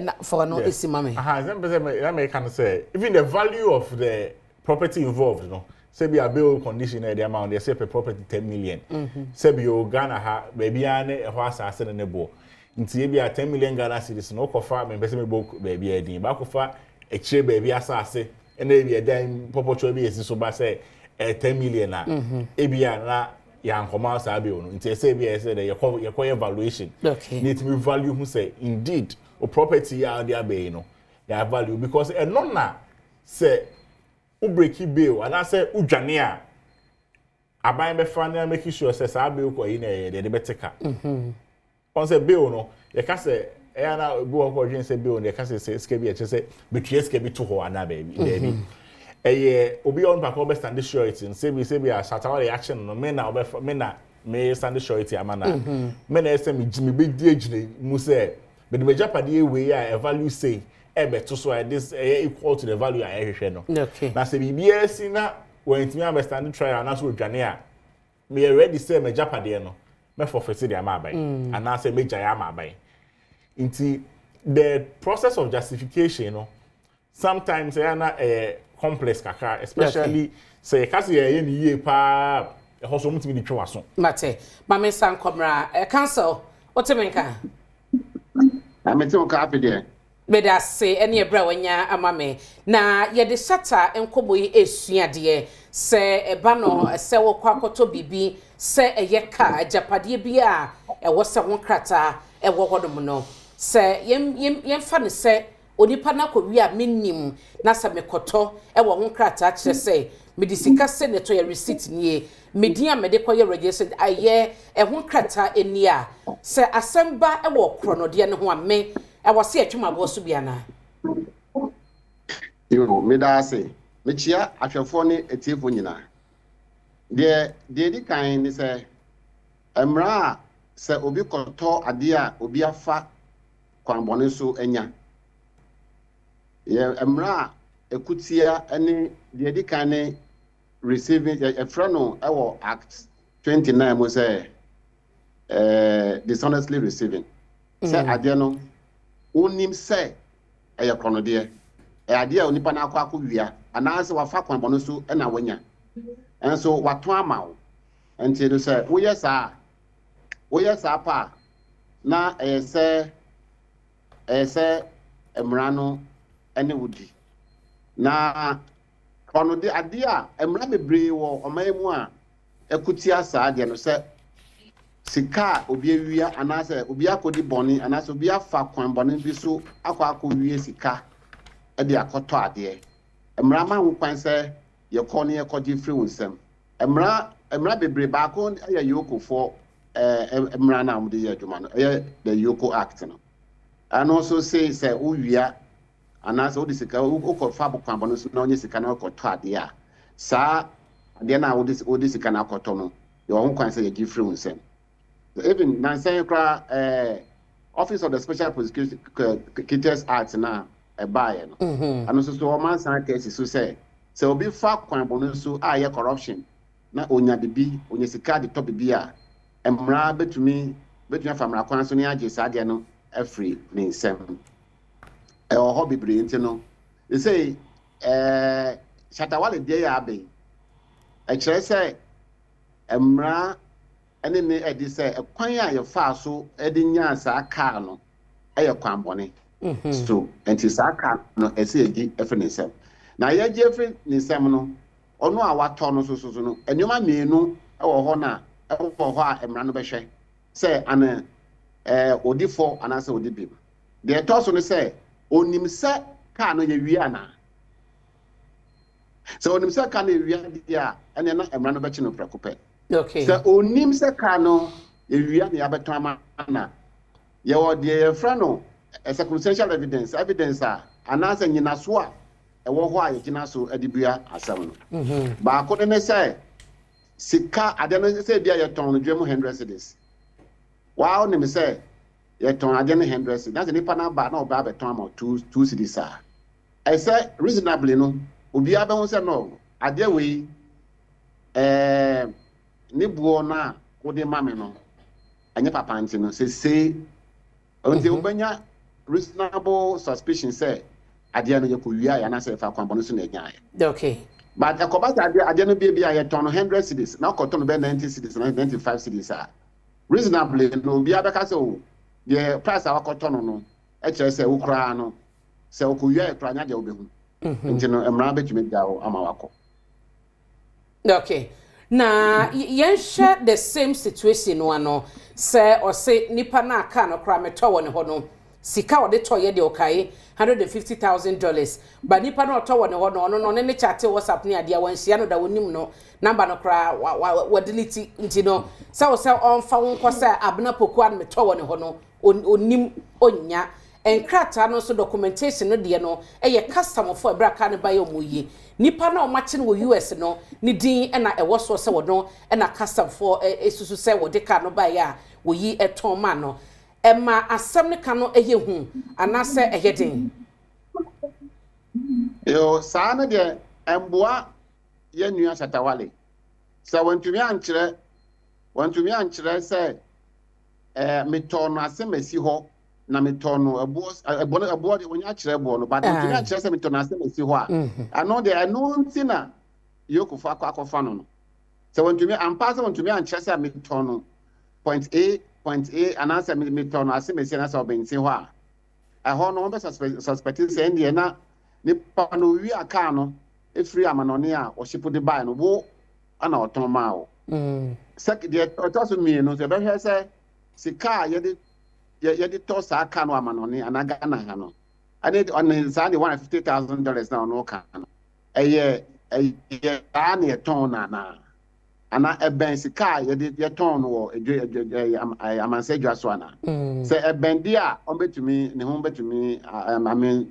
[SPEAKER 1] na for no esimame.
[SPEAKER 9] That may can say even the value of the property involved, you know. Say be a bill condition the amount they say per property 10 million. Say be o Ghana ha baby ane ho asase ne bo. Nti be a 10 million Ghana cedis no kofa me pese me book baby edin. Ba kofa e kire baby asase e na be dan popocho be esi so ba say 10 million na. E bia na ya nkoma sa be no. Nti say be say the your evaluation. Need to value who say indeed o property ya there be no. Ya value because e no na say u breaki bill and I say udwane a aban be fa na make sure say sa bill ko yi na ye de beteka on say bill no ye ka say e na bu ko dwen say bill no ye ka say ska bi e say betue ska bi to ho ana baby baby ye obi on back over stand surety say bi a Shatta Wale action no me na me stand surety amana me na say me be di agine mu say be de japade we a value say to so this equal to the value I hwehwe no.
[SPEAKER 1] Okay.
[SPEAKER 9] Na se bibia si na when me understand trial na so dwane a me ready say me japade no me forfeit the amabai and na say me jaya amabai. Inti the process of justification no sometimes na complex kaka especially say kasi ye ni ye pa e ho so mutimi di twaso.
[SPEAKER 1] Mate, mama san komra council what me nka?
[SPEAKER 13] Amete o ka apede.
[SPEAKER 1] Beda say any ebra wanya amame na ye de Shatta enkobo yi esuade se eba no se wo kwakoto bibi se eye ka ajapade bia e wo se ho krata e wo hodom no se yem fa ne se onipa na kowi a minnim na se mekoto e wo ho krata kire se medisika se ne to ye receipt nie medin a mede koye register aye e ho krata eni a se asemba e wo kronode ne ho ame I was here to my boss to be ana.
[SPEAKER 13] You me da say, me chia atwefo ne etiefo nyina. De di kan ni say emra se obi koto ade a obi afa kwanbone so anya. Ye emra ekutia ene de di kan ne receiving a frano ewo act 29 mo say dishonestly receiving. Say ade no onim say eye kronode e ade a onipa na akwa wia anaase wafa kwanbone so na wanya enso wato amawo enti do say wo yes pa na say emra no ene wudi na kronode ade a emra bebre wo omaemu a ekuti asa ade no say sika obi awia anase obi akodi boni anase obi afa kwan boni bi so akwa sika e de akoto ade emra ma hu kwan se ye ko ne ye kodi free wonsem emra bebre ba ko ye EOCO for emra na amde ye adwuma no the EOCO act no and also say uwia anase odi sika ukọ kwan boni so na onye sika na akoto ade a sa ade na odi sika na akoto no ye hu kwan se ye give free wonsem. Even Nansen Office of the Special Prosecutors Act na a buyer no. And also so man san case so say obi fa kwan bono so aye corruption na onya bibi onya sika de top bibi a emra betumi famra kwan so ne age sade no afri ne nsem e ho bibre nti no they say Shatta Wale dey ya be e kire say emra ene ne edi say kwan a ye fa so edi nya sa car no eye kwan bone so enti sa car no ese egi efe ne nsem na ye gi efe ne nsem no ono a wato no so no enuma mienu e wo ho na e wo ho a emra no be hwe say ana odifo ana say odibim de to so no say onim say car no ye wi ana so onim say car no ye wi dia ene na emra no be chi no prekope.
[SPEAKER 1] Okay.
[SPEAKER 13] So onim se kano ewia na yabeto amana ye wo de ye frano circumstantial evidence a anasa nyina so a e wo ho a ye gina so adibua asam no ba ko ne say sika ade no say bia ye ton no dwemu 100 cedis wow ne me say ye ton ade no 100 cedis na se nipa na ba na oba beton am 2 cedis a I say reasonably no obi abe ho say no ade we ne buo na wo de mame no anya papa nti no say until ubenya reasonable suspicion say ade no yekowia ya na say fa kwambo no so na nya ya
[SPEAKER 1] okay
[SPEAKER 13] but akoba say ade no bia ya ton 100 cedis na akoton be 90 cedis 95 cedis reasonably no bia be ka say o the price akoton no e kire say wo kra no say okowia e kra nya de obehu nti no emra betumi da o ama wako
[SPEAKER 1] okay na yen share the same situation no ano say or say nipa na aka no kra meto wo ne ho no sika wo de toye de okai $150,000 but nipa na oto wo ne ho no ne chat WhatsApp ni ade wan hia no da wonim no number no kra wa delete nti no say wo say on fa won ko say abna poku an meto wo ne ho no onim onya enkrata no so documentation no de no eye customer for braka ne baye omoyi nipa na omache no US no ni din na ewo so se wodo na customer for esusu se wo de ka no baye a wo yi eton ma no ema asem ne ka no eye hu anase eye din
[SPEAKER 13] yo saa na de emboa ye nua Shatta Wale se wantumi ankire se meton asem asi ho na metono abo de wonya kire bo no but ntumi akire se metono asem asi ho a ano de ano ntina EOCO fa akwafa no se wantumi ampa se wantumi ankire se metono point A anasa metono asem asi na se obensi ho a ɛhɔ no be suspect se ndie na nipa no wi aka no efiri amanone a ohyipo de bai no wo ana oton ma wo sek de otoso mi no se be hwe se sika yedi to sa aka no amanone anaga na ha no ane on sa de $150,000 na no ka no eye ana eton na ana eben sika ye ton no amanse dwa so ana se eben dia on betumi ne ho betumi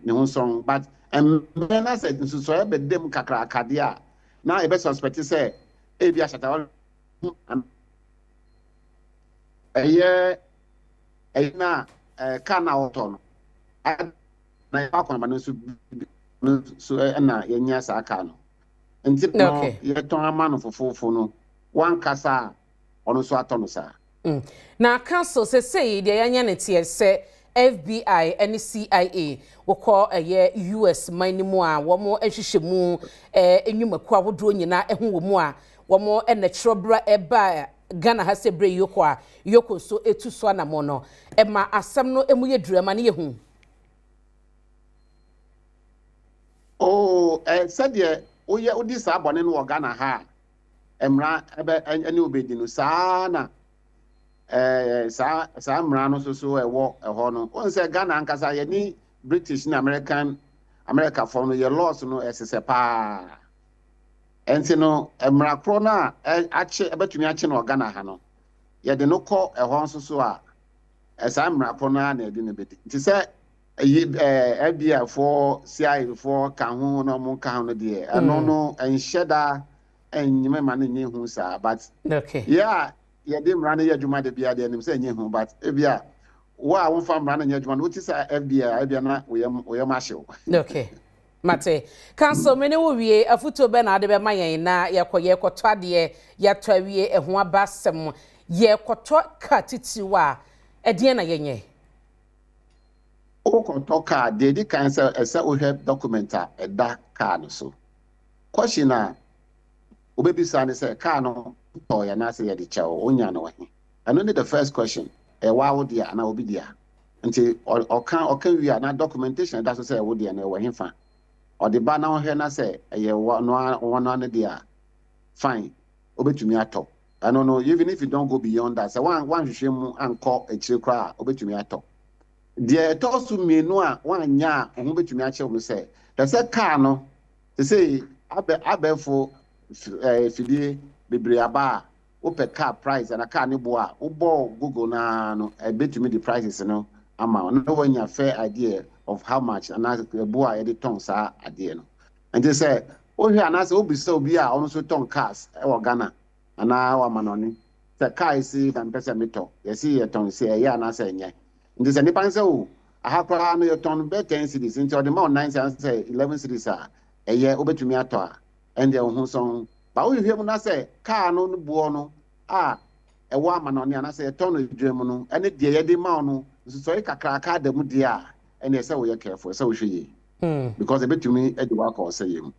[SPEAKER 13] ne ho song but na se nsuso e bedem kakra akade a na e be suspect se e bia Shatta Wale na kana oton na akon ma no so na yenya sa aka no nti no ye ton ama no fofofo no one kasa ono so atono sa
[SPEAKER 1] na council say de yanya ne tie se FBI and CIA wo call US manimu a wo mo ehwehwemu enyumaku awodo nyina ehu wo mu a wo mo na chirobra eba Ghana ha se bre EOCO so etu so na mo no ma asem no emu ye durama ne yehu
[SPEAKER 13] said ye oye odi sa abone no Ghana ha emra ebe ene obedi no saa na saa mra no so ewo eho no won say Ghana ankasa ye ni British na America for no ye laws no esese pa enti no emra kro na ache ebetumi ache no Ghana ha no ye de no kọ eho so a saa mra kro na na edi no bedi nti say FBI for CIA for kan ho no mo kan no de eno no enhyeda enyime ma no nye hu sa but
[SPEAKER 1] okay
[SPEAKER 13] yeah ye de mra na ye adwuma de bia de nim say nye hu but ebia wa won fa mra na nye adwuma no ti say FBI bia na we ma hyew
[SPEAKER 1] okay mate council mene wo wie afuto be na ade be mayen na ye koto ade ye to awie eho abasem ye koto ka titiwa ede na yenye
[SPEAKER 13] o koto ka de di kan say ese o help documenta eda ka no so question obebisa ne say ka no to ya na say ye di chawo onya no wahi and only the first question wa wo dia na obi dia nti okan wi na documentation that say wo dia na wo hemfa or the ba na he na say ye no dia fine obetumi atọ I don't know even if you don't go beyond that say one hwehwemu anko ekire kra obetumi atọ de tosu mienu a wanya ho betumi ache wo say the say car no say abefo fidie bebre aba ope car price and a car ne bo a ubo Google na no betumi the prices no ama no wanya fair idea of how much and as bo a the ton sa ade no and they say o hwe anase obi say obi a ono so ton cars e wo Ghana ana wa manoni the car is dan pesa meto you see your ton say ya anase enye and they say ni pan say o ahakra no your ton be 10 cedis into the amount 9 cedis say 11 cedis a eye obetumi ato a and they hu son ba o hwe mu na say car no bo no ɛwɔ ama no ne ana sɛ ɛtɔ no dwem no ɛne deɛ yɛde ma no so yɛ kakraka da mu deɛ a ɛne sɛ woyɛ careful sɛ wohwɛ yie because ebetumi ade waka ɔsɛ yɛ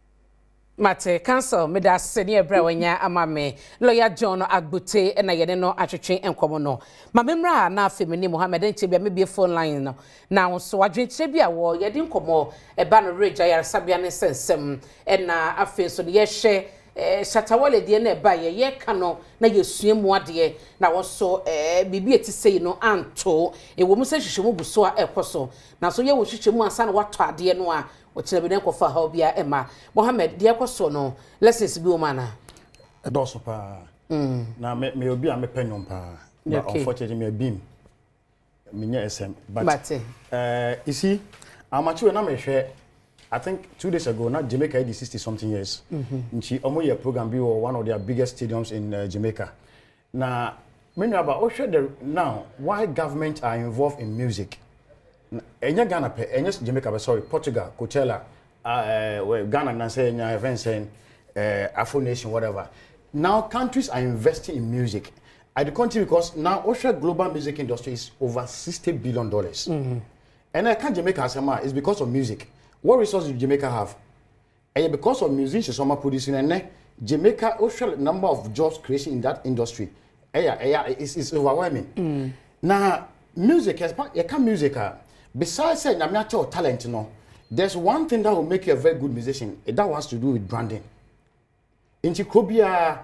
[SPEAKER 1] Mate council me da senior bra wanya ama me lawyer John Agbute na yene no atwetwe enkomo no ma memra na afemini Mohammed nchebia me be phone line no na so adwenche bia wo yede nkomo eba no reja yar sabia ne sensem na afen so ye hye Shatta Wale de na eba ye ka no na yesue mu ade na wo so bibi etisei no anto wo mu se hwehwemu gu so a ekoso na so ye wo hwehwemu asa na wato ade no a ochina bi den kofa ha obia ema Mohammed de ekoso no lessons bi o mana
[SPEAKER 8] edoso pa na me obi a me penyon pa but unfortunately me bim me nya SM but you see amachi na me hwe I think 2 days ago now Jamaica had 60 something years nchi omo ye program bi one of their biggest stadiums in Jamaica na many about now why government are involved in music. Enya Ghana pe, enya Jamaica, sorry, Portugal, Coachella, Ghana na say enya events and Afro Nation, whatever. Now countries are investing in music. At the country because now Osha global music industry is over $60 billion. And I can't Jamaica as it's because of music. What resources do Jamaica have? And because of musicians some are producing and Jamaica Osha number of jobs creation in that industry. It's overwhelming. Now music, you can music. Besides saying natural talent, there's one thing that will make you a very good musician. That has to do with branding. In Chikobia,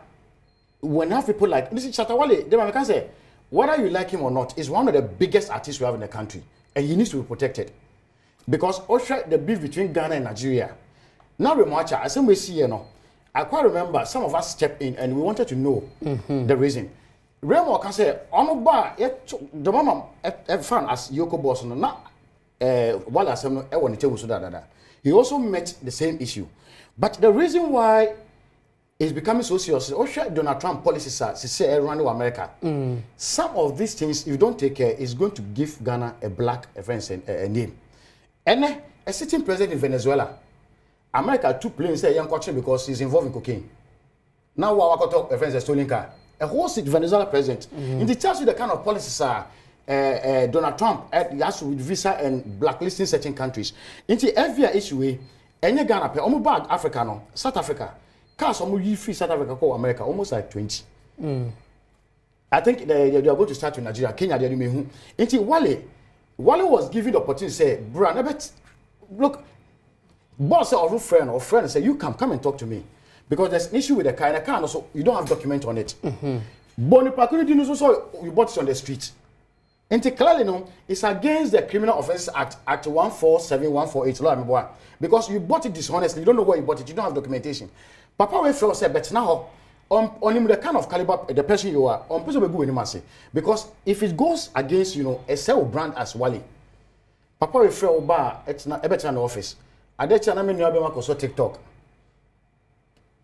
[SPEAKER 8] when have people like this is Shatta Wale, they can say, whether you like him or not, is one of the biggest artists we have in the country, and he needs to be protected. Because Osha, the beef between Ghana and Nigeria. Now Remacha, as we see, I quite remember some of us stepped in and we wanted to know the reason. Remo can say, "Onoba, the mama fan as EOCO boss no while as he also met the same issue, but the reason why it's becoming so serious, Donald Trump policies are say around America. Some of these things, if you don't take care, is going to give Ghana a black offense name. And a sitting president in Venezuela, America took planes say young country because he's involved in cocaine. Now what I talk offense a stolen car. A whole seat Venezuela president. In the tells you the kind of policies are Donald Trump has with visa and blacklisting certain countries. Into every issue, any Ghana pay almost bad Africa no South Africa. Cars almost free South Africa call America almost like 20. I think they are going to start with Nigeria, Kenya. They may into Wale was given the opportunity to say, bro, look, boss or friend say you come and talk to me. Because there's an issue with the car, and the car also you don't have document on it. Bonipakuri didn't also you bought it on the street. And clearly, it's against the Criminal Offences Act, Act 147148 law. Because you bought it dishonestly, you don't know where you bought it, you don't have documentation. Papa will feel said, but now on him the kind of caliber the person you are, on person will go in because if it goes against a sell brand as Wale, Papa will feel bar it's not a better in the office. I bet you I'm in TikTok.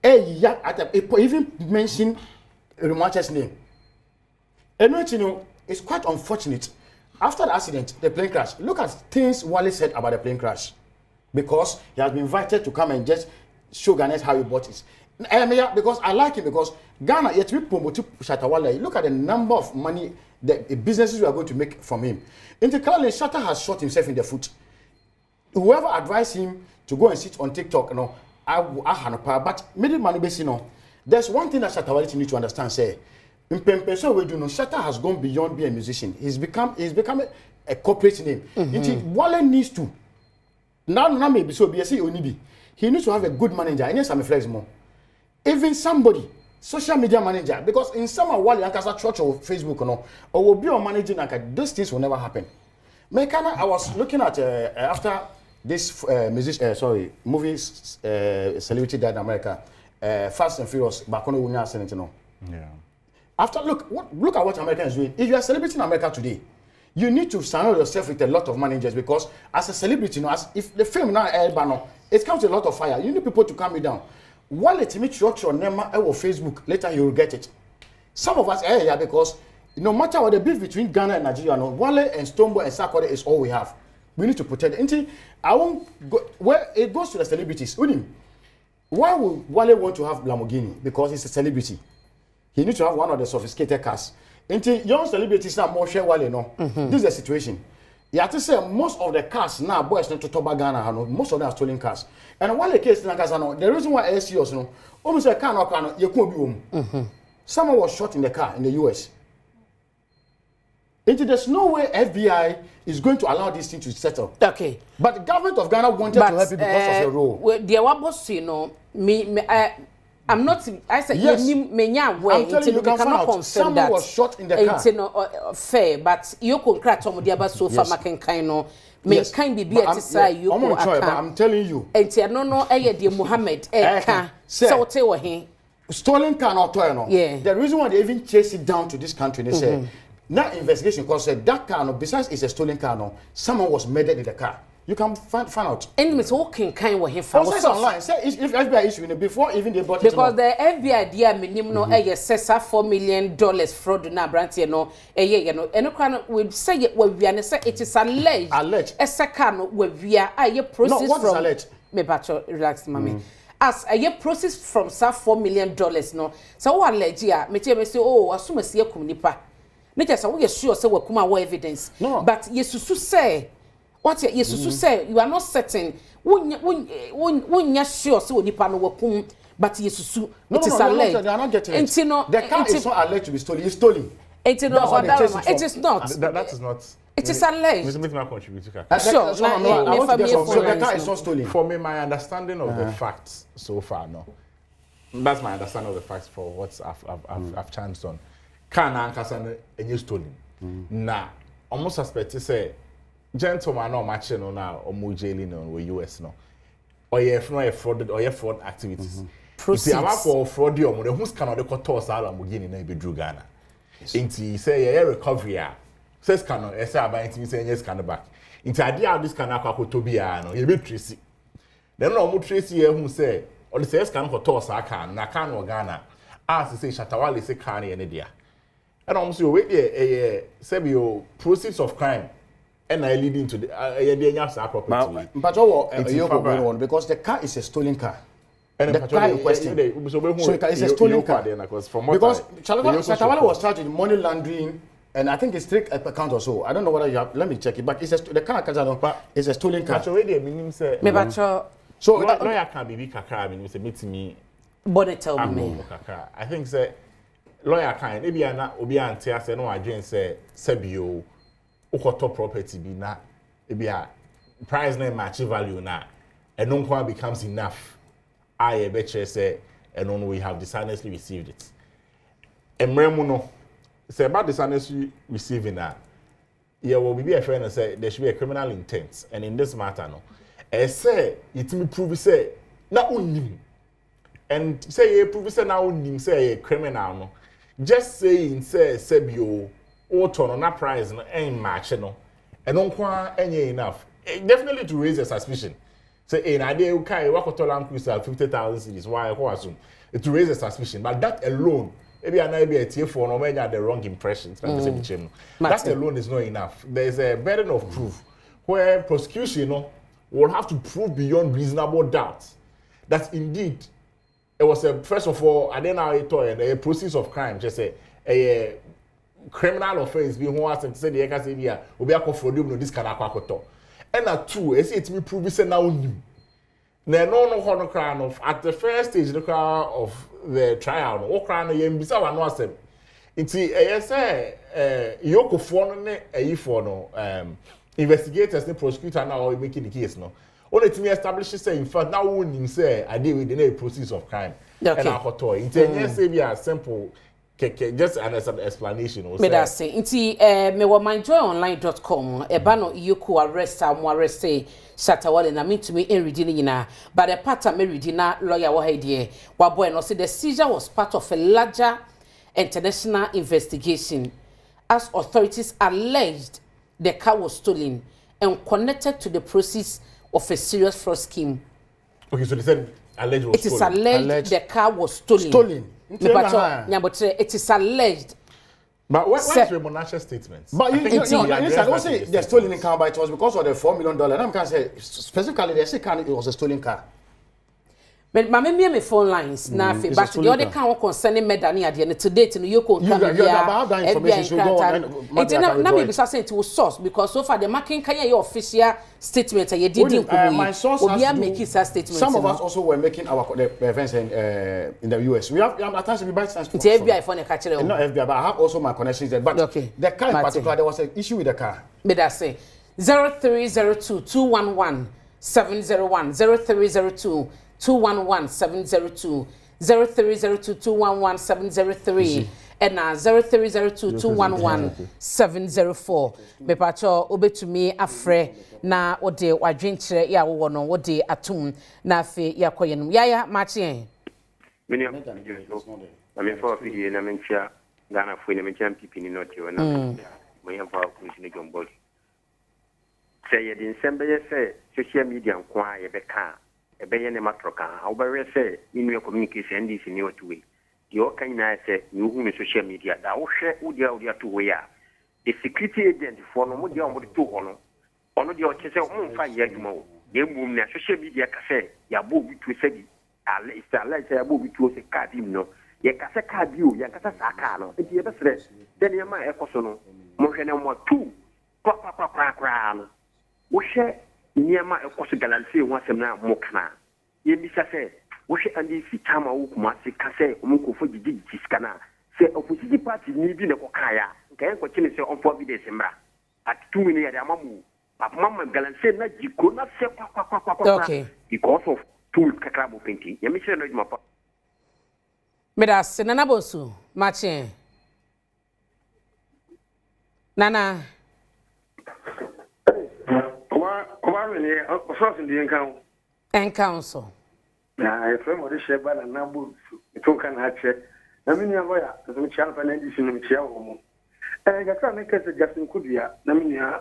[SPEAKER 8] Even mention Remacha's name. And it's quite unfortunate. After the accident, the plane crash, look at things Wale said about the plane crash. Because he has been invited to come and just show Ghanaians how he bought it. Because I like him because Ghana, yet we promote Shatta Wale. Look at the number of money, the businesses we are going to make from him. Clearly, Shatta has shot himself in the foot. Whoever advised him to go and sit on TikTok, but there's one thing that Shatta Wale need to understand, say, Shatta has gone beyond being a musician. He's become a corporate name. Wale needs to now maybe so be he needs to have a good manager. And yes, I'm a flex more. Even somebody, social media manager, because in some Wale Ankasa church or Facebook or will be on managing those things will never happen. I was looking at after this movie celebrity died in America, Fast and Furious, yeah. After look at what America is doing. If you are celebrating America today, you need to surround yourself with a lot of managers because as a celebrity, as if the film now it comes with a lot of fire. You need people to calm you down. While it meet your name or Facebook, later you will get it. Some of us because no matter what the beef between Ghana and Nigeria, Wale and Stoneboy and Sarkodie is all we have. We need to protect it. I won't go where it goes to the celebrities. Why would Wale want to have Lamborghini? Because he's a celebrity. he needs to have one of the sophisticated cars. Until young celebrities now more share Wale no. This is the situation. You have to say most of the cars now boys not to Toba Ghana, most of them are stolen cars. And one case in Nakasano, the reason why ACOs no, almost a car no you could be home. Someone was shot in the car in the US. There's no way FBI is going to allow this thing to settle.
[SPEAKER 1] Okay.
[SPEAKER 8] But the government of Ghana wanted to help you because of your role.
[SPEAKER 1] Well, the boss, you know, I'm not. I said
[SPEAKER 8] yes.
[SPEAKER 1] I'm telling
[SPEAKER 8] you, can cannot confirm someone that was shot in the car.
[SPEAKER 1] It's no fair, but you could crack some of the other so far. Making kind of may kind be at side you.
[SPEAKER 8] I'm telling you.
[SPEAKER 1] And no, the Muhammad so tell him.
[SPEAKER 8] Stolen car not no.
[SPEAKER 1] Yeah.
[SPEAKER 8] The reason why they even chase it down to this country, they say now investigation because that car no, besides it's a stolen car no, someone was murdered in the car. You can find out.
[SPEAKER 1] And Mr. Walking kind of him for
[SPEAKER 8] online. Say if FBI issue before even they bought it.
[SPEAKER 1] Because the FBI dear minimum no $4 million fraud na brand no you know and we say it we are say it is alleged. A second we are process
[SPEAKER 8] no, what
[SPEAKER 1] from
[SPEAKER 8] is alleged?
[SPEAKER 1] Me bacho relax mommy. As a process from $4 million no. So what alleged here me tell me say oh assume say kum nipa. Me just say we sure say we kuma evidence. No. But yesusu say what Jesus say you are not certain when sure so nipa no wakum but Jesus it is alleged
[SPEAKER 8] they are not getting it. The car is not alleged to be stolen. It's stolen.
[SPEAKER 1] It is not. It is not.
[SPEAKER 9] That is not.
[SPEAKER 1] It is alleged.
[SPEAKER 9] Mr. Make contribute to
[SPEAKER 1] sure.
[SPEAKER 8] So the car is not stolen.
[SPEAKER 9] For me, my understanding of the facts so far, no. That's my understanding of the facts for what I've chanced on. Car na ankasa enye stolen. Na almost suspect say gentleman no match no na omo jailing no US no. Or fraud activities. If you have for fraud you omo who's can the court toss all Lamborghini na be drew Ghana. Inti say recovery a says can no say about inti say yes can back. Inti ade this can akwa to bia no you be tracy. Then no omo tracy here who say or the says can court toss can na can no Ghana. As say Shatta Wale say can any dia. And almost you wait there say your proceeds of crime and I leading to the property.
[SPEAKER 8] But EOCO because the car is a stolen car. And the car in question. So it's a stolen car. Because Shatta Wale was charged with money laundering and I think it's strict account or so. I don't know whether you have. Let me check it. But it's the car is a stolen car.
[SPEAKER 9] So lawyer can be kakra. I mean, say meet me.
[SPEAKER 1] Bonnet tell me.
[SPEAKER 9] I think say lawyer can. Maybe na obi ante say no adwen say sebio. Ukoto property be na ebia price na match value na eno kwa becomes enough. I bet say eno we have dishonestly received it. Emremu no say about dishonestly receiving that. Yeah, will be a friend and say there should be a criminal intent, and in this matter no. Say it me prove say na unim. And say you prove say na unim say a criminal no. Just saying say sebio no na price no en match no eno kwa enye enough definitely to raise a suspicion say in idea kai wakoto land cruiser 50,000 cedis why assume to raise a suspicion but that alone maybe a tier for no make the wrong impression that alone is not enough. There is a burden of proof where prosecution will have to prove beyond reasonable doubt that indeed it was a first of all I then a process of crime just say a criminal offense be who asked say the can say bia obi akofro no this can akwakoto and na two say it me prove say na onim na no hono crown of at the first stage the crown of the trial no crown no yem bisa wa no asem nti say EOCO for no ne ayifo no investigators and prosecutor now are making the case no only to me establish say in fact now onim say I deal with the process of crime and akoto nti say be simple just an explanation or
[SPEAKER 1] me that say nti me wo myjoyonline.com e ba no EOCO arrest say Shatta Wale na me to me in reading nyina but the part me reading na lawyer wo here wa boy no say the seizure was part of a larger international investigation as authorities alleged the car was stolen and connected to the process of a serious fraud scheme.
[SPEAKER 9] Okay, so they said alleged was
[SPEAKER 1] it stolen. It is alleged the car was stolen. It is alleged.
[SPEAKER 9] But what is the monarchical statement?
[SPEAKER 8] But you say the stolen car, but it was because of the $4 million. I can't say specifically they say it was a stolen car.
[SPEAKER 1] But me phone lines na fe but the other can concerning medani ade to date no EOCO can be
[SPEAKER 8] about that information so go on
[SPEAKER 1] na me be say it was source because so far the marking can your official statement you did
[SPEAKER 8] my source
[SPEAKER 1] make his statement.
[SPEAKER 8] Some of us also were making our events in the US. We have attached to be by chance.
[SPEAKER 1] It's FBI for the catcher.
[SPEAKER 8] Not FBI, but I have also my connections there. But
[SPEAKER 1] okay.
[SPEAKER 8] The car in particular, there was an issue with the car.
[SPEAKER 1] But I say 0302 211 701 0302 211 702 0302 211 703 and 0302 211 704 me pacho obetumi afre na ode wadwenkyere ya wo no ode atum na afi yakoye no yaya machi
[SPEAKER 14] meni na me for fi na mentia Ghana fo na mentia pipi ni not yo na mo yan fa ku ni jombol say ye din sembe ye say social media nkwa ye beka ebeye ne matroka obere say inu communication ndisi ni otuwe yo kan na say you hu social media da wo hwe udia to we ya the security agent for no mo dia mo to ho no ono dia o chese o mfa ye aduma wo ye bum na social media ka say ya bo bi to say di ale say ya bo bi to say card im no ye ka say card o ya ka say aka no e ye besre den ye ma e koso no mo hwe ne mo tu kwa no wo hwe niema ekoso galanse ho asem na mo kana ye bisa se wo hwe andi fi tama wo kuma se ka se o ko fo gigi skana se opposition party ni bi ne ko kaya nka en ko kini se on fo bi de semra at 2 minutes ya mamu papa mama galanse na jiko na se kwa
[SPEAKER 1] okay
[SPEAKER 14] because of two kakrabo painting ye mi se no juma pa
[SPEAKER 1] meda se nana bosu machi nana Council.
[SPEAKER 15] I from what is Sheba and Nabu to can hatch. I mean, lawyer, as we shall find addition of Chiao. I can't make us a Justin Kudia, Namina,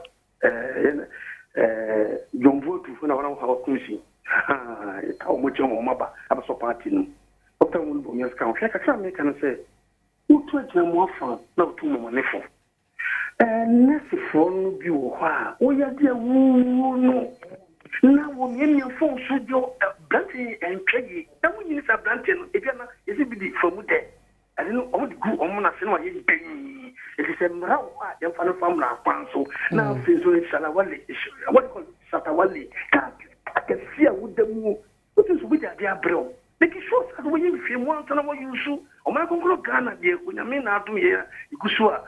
[SPEAKER 15] John Votu for our house cruising. How much of Maba, I was so party. Doctor Williams count. I can't make and say, who took them more fun, not too money for. Nasi phone bi wo ha o ya dia wu no na wo nyem phone so jo branti en twegi na wo nyini sa branti no e bia na e se bi di famu de ale no o di gu o mo na se no ye ben e se mra wo a ye fa no fam na kwan so na fe so Shatta Wale what call Shatta Wale ka sia wo da mu o ti so bi dia bro make sure that when you feel one sana wo yusu o ma konkolo Ghana de ko nyame na adum ye igusu a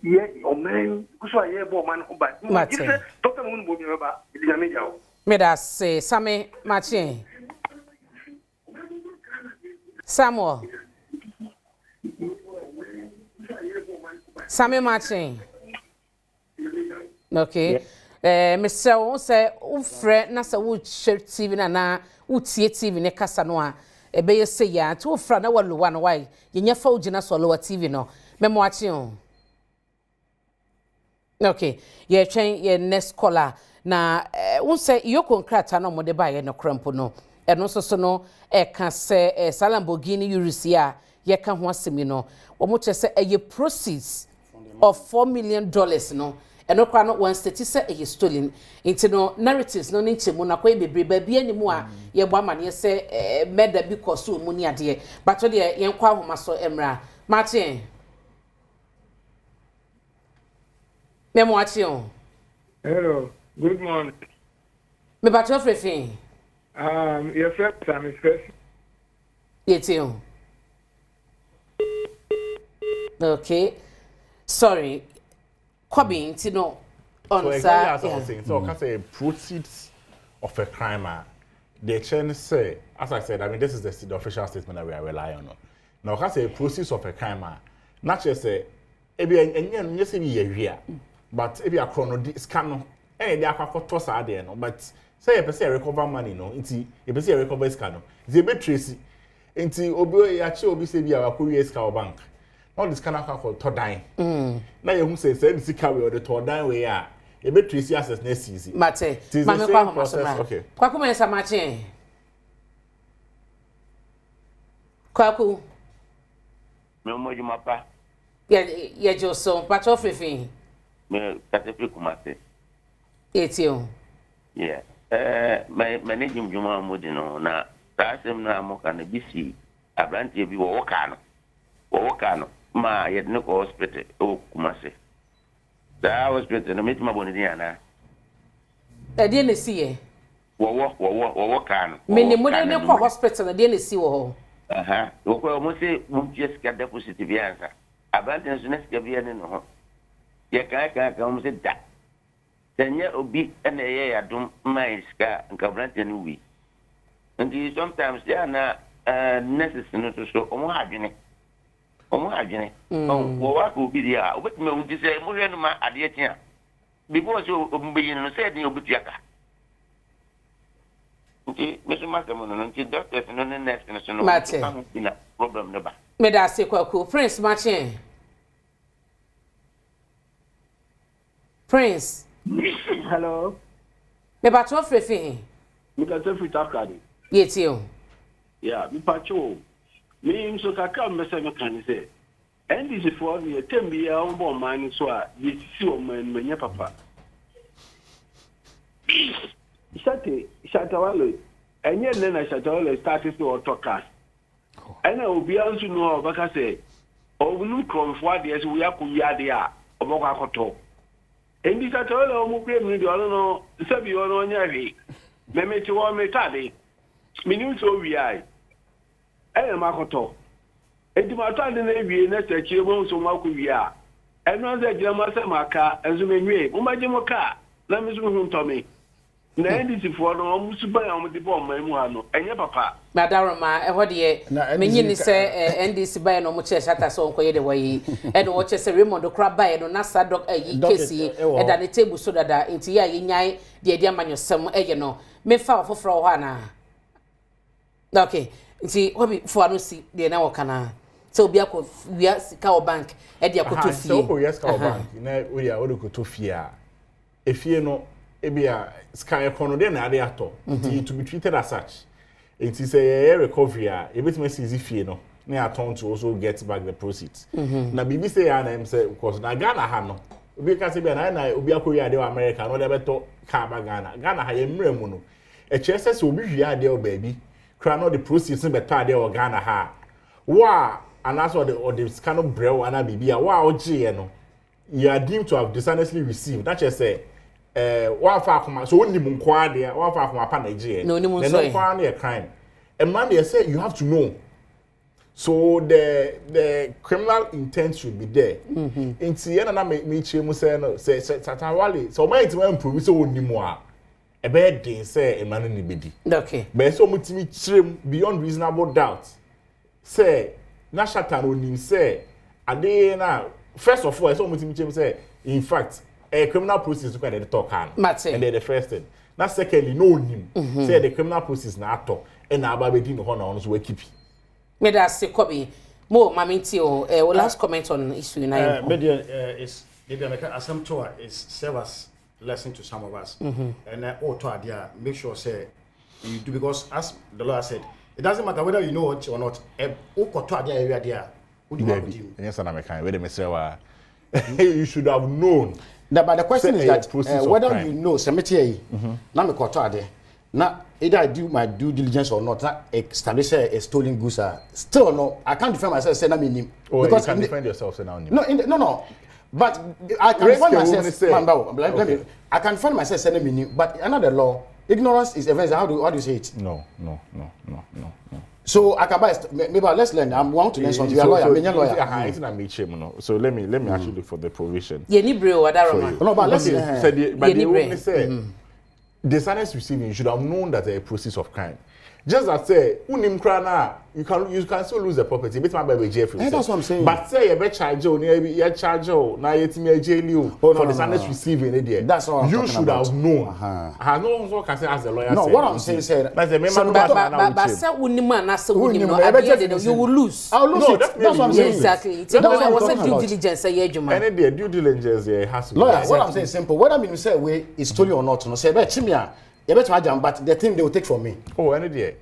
[SPEAKER 15] yeah, oh man, so I have man who but Dr. Moon will be about the
[SPEAKER 1] Meda say Sammy Machin Samuel Sammy Machin. Okay. Mr. Won say ufre na sa wo share TV na wo tie TV ne kasa no a ebe ye say ya to ufra na walu wa no why ye nya fa ugina so lo TV no memo achi on. Okay, ye twen ye next caller na won say EOCO nkrata na mo de ba ye no krampo no eno so no e ka se Lamborghini Urus ye ka ho asemi no wo mo che se ye proceeds of $4 million no eno kwa no one state se ye stolen into no narratives no nchemu na kwa bebre ba bia ni mu a ye bo amane se meda bi koso mu ni ade but de ye nkwa ahoma so emra Martin Memoation.
[SPEAKER 16] Hello, good morning.
[SPEAKER 1] Me bat your frefin.
[SPEAKER 16] Your first time is first.
[SPEAKER 1] It's you. Okay. Sorry. Kwabin, Tino.
[SPEAKER 9] So exactly so can say proceeds of a crime. The chain say, as I said, I mean this is the official statement that we are relying on. Now can say proceeds of a crime. Not just say, ebi say be but if you are chrono scam no they are for toss there no but say you person recover money no nti you person recover scam no they be tracy nti obi ya che obi say bi a ko wie scam bank all this kind of to dan na you who say the sika we or the to dan we a you be tracy access next easy
[SPEAKER 1] mate mama kwa process okay kwa kuma esa mache kwa ku
[SPEAKER 14] me mo juma pa
[SPEAKER 1] ye joso pato frefin
[SPEAKER 14] me katepi kumase
[SPEAKER 1] etio
[SPEAKER 14] yeah managing juma modi no na
[SPEAKER 17] Tasem na moka na bisi abrantie bi wo woka no ma yet no hospital o Kumase da hospital no metima boni ana
[SPEAKER 1] e de ne sie
[SPEAKER 17] wo woka no
[SPEAKER 1] me ne mo de ne ko hospital na de ne si wo ho
[SPEAKER 17] aha wo ko mo se mo ties ka deposit bi ansa abrantie so na sika bi ene no ho ye ka mo se da tenya obi ene ye Adom mai sika nka abrantie no wi. And sometimes they are not necessary to show omo adwene. Wo will be there. But me would say mo hwenu ma ade tia. Because you be no say dey obutiaka. Nti me so ma temo no nti doctors no nurse no problem no ba.
[SPEAKER 1] Me da se kwaku Prince Machin. Prince.
[SPEAKER 18] Hello.
[SPEAKER 1] Me ba to frefi.
[SPEAKER 18] Me ka to free takadi.
[SPEAKER 1] Yetio.
[SPEAKER 18] Yeah, mi pacho. Me so kaka mese me kan say. NDC for the tembi ya ombo man so a yesi o man manya papa. Shatta Wale. Enye ne na Shatta Wale started to autocast. Ena obi ansu no obaka say obunu kromfo ade so we akuya ade a obaka akoto. Endi Shatta Wale omu kre mi de no sabi ono nya hwe. Meme ti wo me tade. Minu so wi ai makoto edimato ade na ewie na sechi ebo so mako wi a eno ze gira ma se maka enzo menwe o maje mo ka na mi so hu ntomi na ndisi fo no mo su ban am de bo man mu ha no enye papa
[SPEAKER 1] madaroma e hode menyi ni se ndisi ban no mo che Shatta so nkoye de wayi e no wo che se Raymond kra ban no na sadok ayi kesi e da ne table so dada enti ya yenyan de amanyosem eye no me fa ofofro ho ana. Okay, see what be for no see the na wakana. So be akọ wia sika o bank e de akoto fie.
[SPEAKER 9] So yes ka o bank na we ya o de koto fie a. Efie no e bia sika e kono de na ade ato. To be treated as such. It is a recovery a e betime seize fie no. Na aton to also get back the proceeds. Na bibi say ya na em say because na Ghana ha no. Obi ka say bia na obi akoyi ade wa America no de beto ka ba Ghana. Ghana ha ye mre mu no. E chese se obi hwie ade o baby. Crano the proceeds in better there or Ghana ha. Wa and that's what the kind of brew and bibia wa oji no. You are deemed to have dishonestly received. That just say wa fa akoma so oni mu kwa there wa fa akoma pa Nigeria.
[SPEAKER 1] No ni mu so.
[SPEAKER 9] No kwa na crime. And man they say you have to know. So the criminal intent should be there. Inti yana na me chemu say no say Shatta Wale so my it wan prove so oni mu a a bad day say a man in the bedi.
[SPEAKER 1] Okay.
[SPEAKER 9] But so much beyond reasonable doubt. Say, na Shatta no say, and then now, first of all, so much say, in fact, a criminal process to the talk and then the first thing. Now, secondly, no him. Say the criminal process na talk and now Baba didn't honor on so we keep.
[SPEAKER 1] Me da se Kobe. Mo maminti o last comment on issue na.
[SPEAKER 8] Media is the Assult is service lesson to some of us. And auto idea, make sure say you do, because as the lawyer said, it doesn't matter whether you know it or not. Auto idea area there.
[SPEAKER 9] Yes, I'm a kind. Wait a minute, you should have known.
[SPEAKER 8] But the question is that whether you know cemetery, now me auto idea. Now either I do my due diligence or not, not establish a stolen goods. Still no, I can't defend myself. Say na me
[SPEAKER 9] because you can defend yourself. Say now
[SPEAKER 8] no. But I can defend myself. I can defend myself saying me but another law, ignorance is events. How do you say it?
[SPEAKER 9] No.
[SPEAKER 8] So I can buy maybe let's learn. I want to learn something. You are lawyer.
[SPEAKER 9] So let me actually look for the provision.
[SPEAKER 1] Ye ni bre o Adaroma.
[SPEAKER 8] No, but let's
[SPEAKER 9] say dishonest receiving, you should have known that a process of crime. Just as say, unim krana, you can still lose the property. Bit man by jail.
[SPEAKER 8] That's what I'm saying.
[SPEAKER 9] But say you be charge you charge now you jail you for dishonest receiving idiot.
[SPEAKER 8] That's what
[SPEAKER 9] you should have known. I know also can say as the lawyer.
[SPEAKER 8] No, what I'm saying is
[SPEAKER 9] that's the member.
[SPEAKER 1] But say unim na say unim no, you will lose.
[SPEAKER 8] I'll lose it. That's what I'm saying.
[SPEAKER 1] Exactly. That's what was due diligence say ejuma.
[SPEAKER 9] And the due diligence has to be.
[SPEAKER 8] Lawyer, what I'm saying is simple. Whether me say way is stolen or not, no say be chimia. But the thing they will take from me.
[SPEAKER 9] Oh, any day.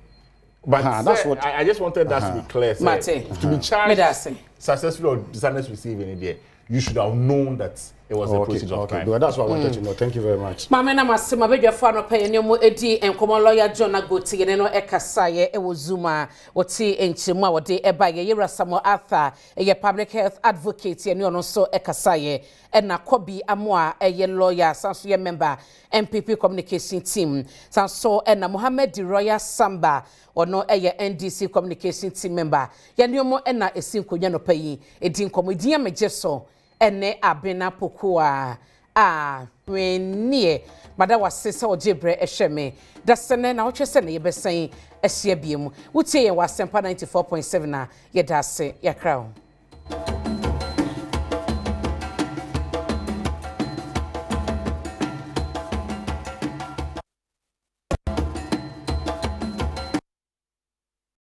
[SPEAKER 9] But that's what I just wanted that to be clear. To be charged successfully or dishonest receiving any day, you should have known that it was a procedure of crime.
[SPEAKER 8] Well, that's what I wanted to know. Thank you very much.
[SPEAKER 1] Mama na masema bedwa fa no pay ne mo edi enkomo lawyer John Agoti ne no ekasaye e wo Zuma woti enchemu a wode eba ye Rasamo Arthur ye public health advocate ne ono so ekasaye na Kobi Amoa ye lawyer sanso ye member MPP communication team sanso na Mohammed Royal Samba ono ye NDC communication team member ye ne omo na esinkonya no pay edi enkomo di amejeso ene abena pokua wennie mada wasesa ojebre ehweme dasene na wohwese ne yebesen ehia biem wotie ye wasempa 94.7 na yedase yakra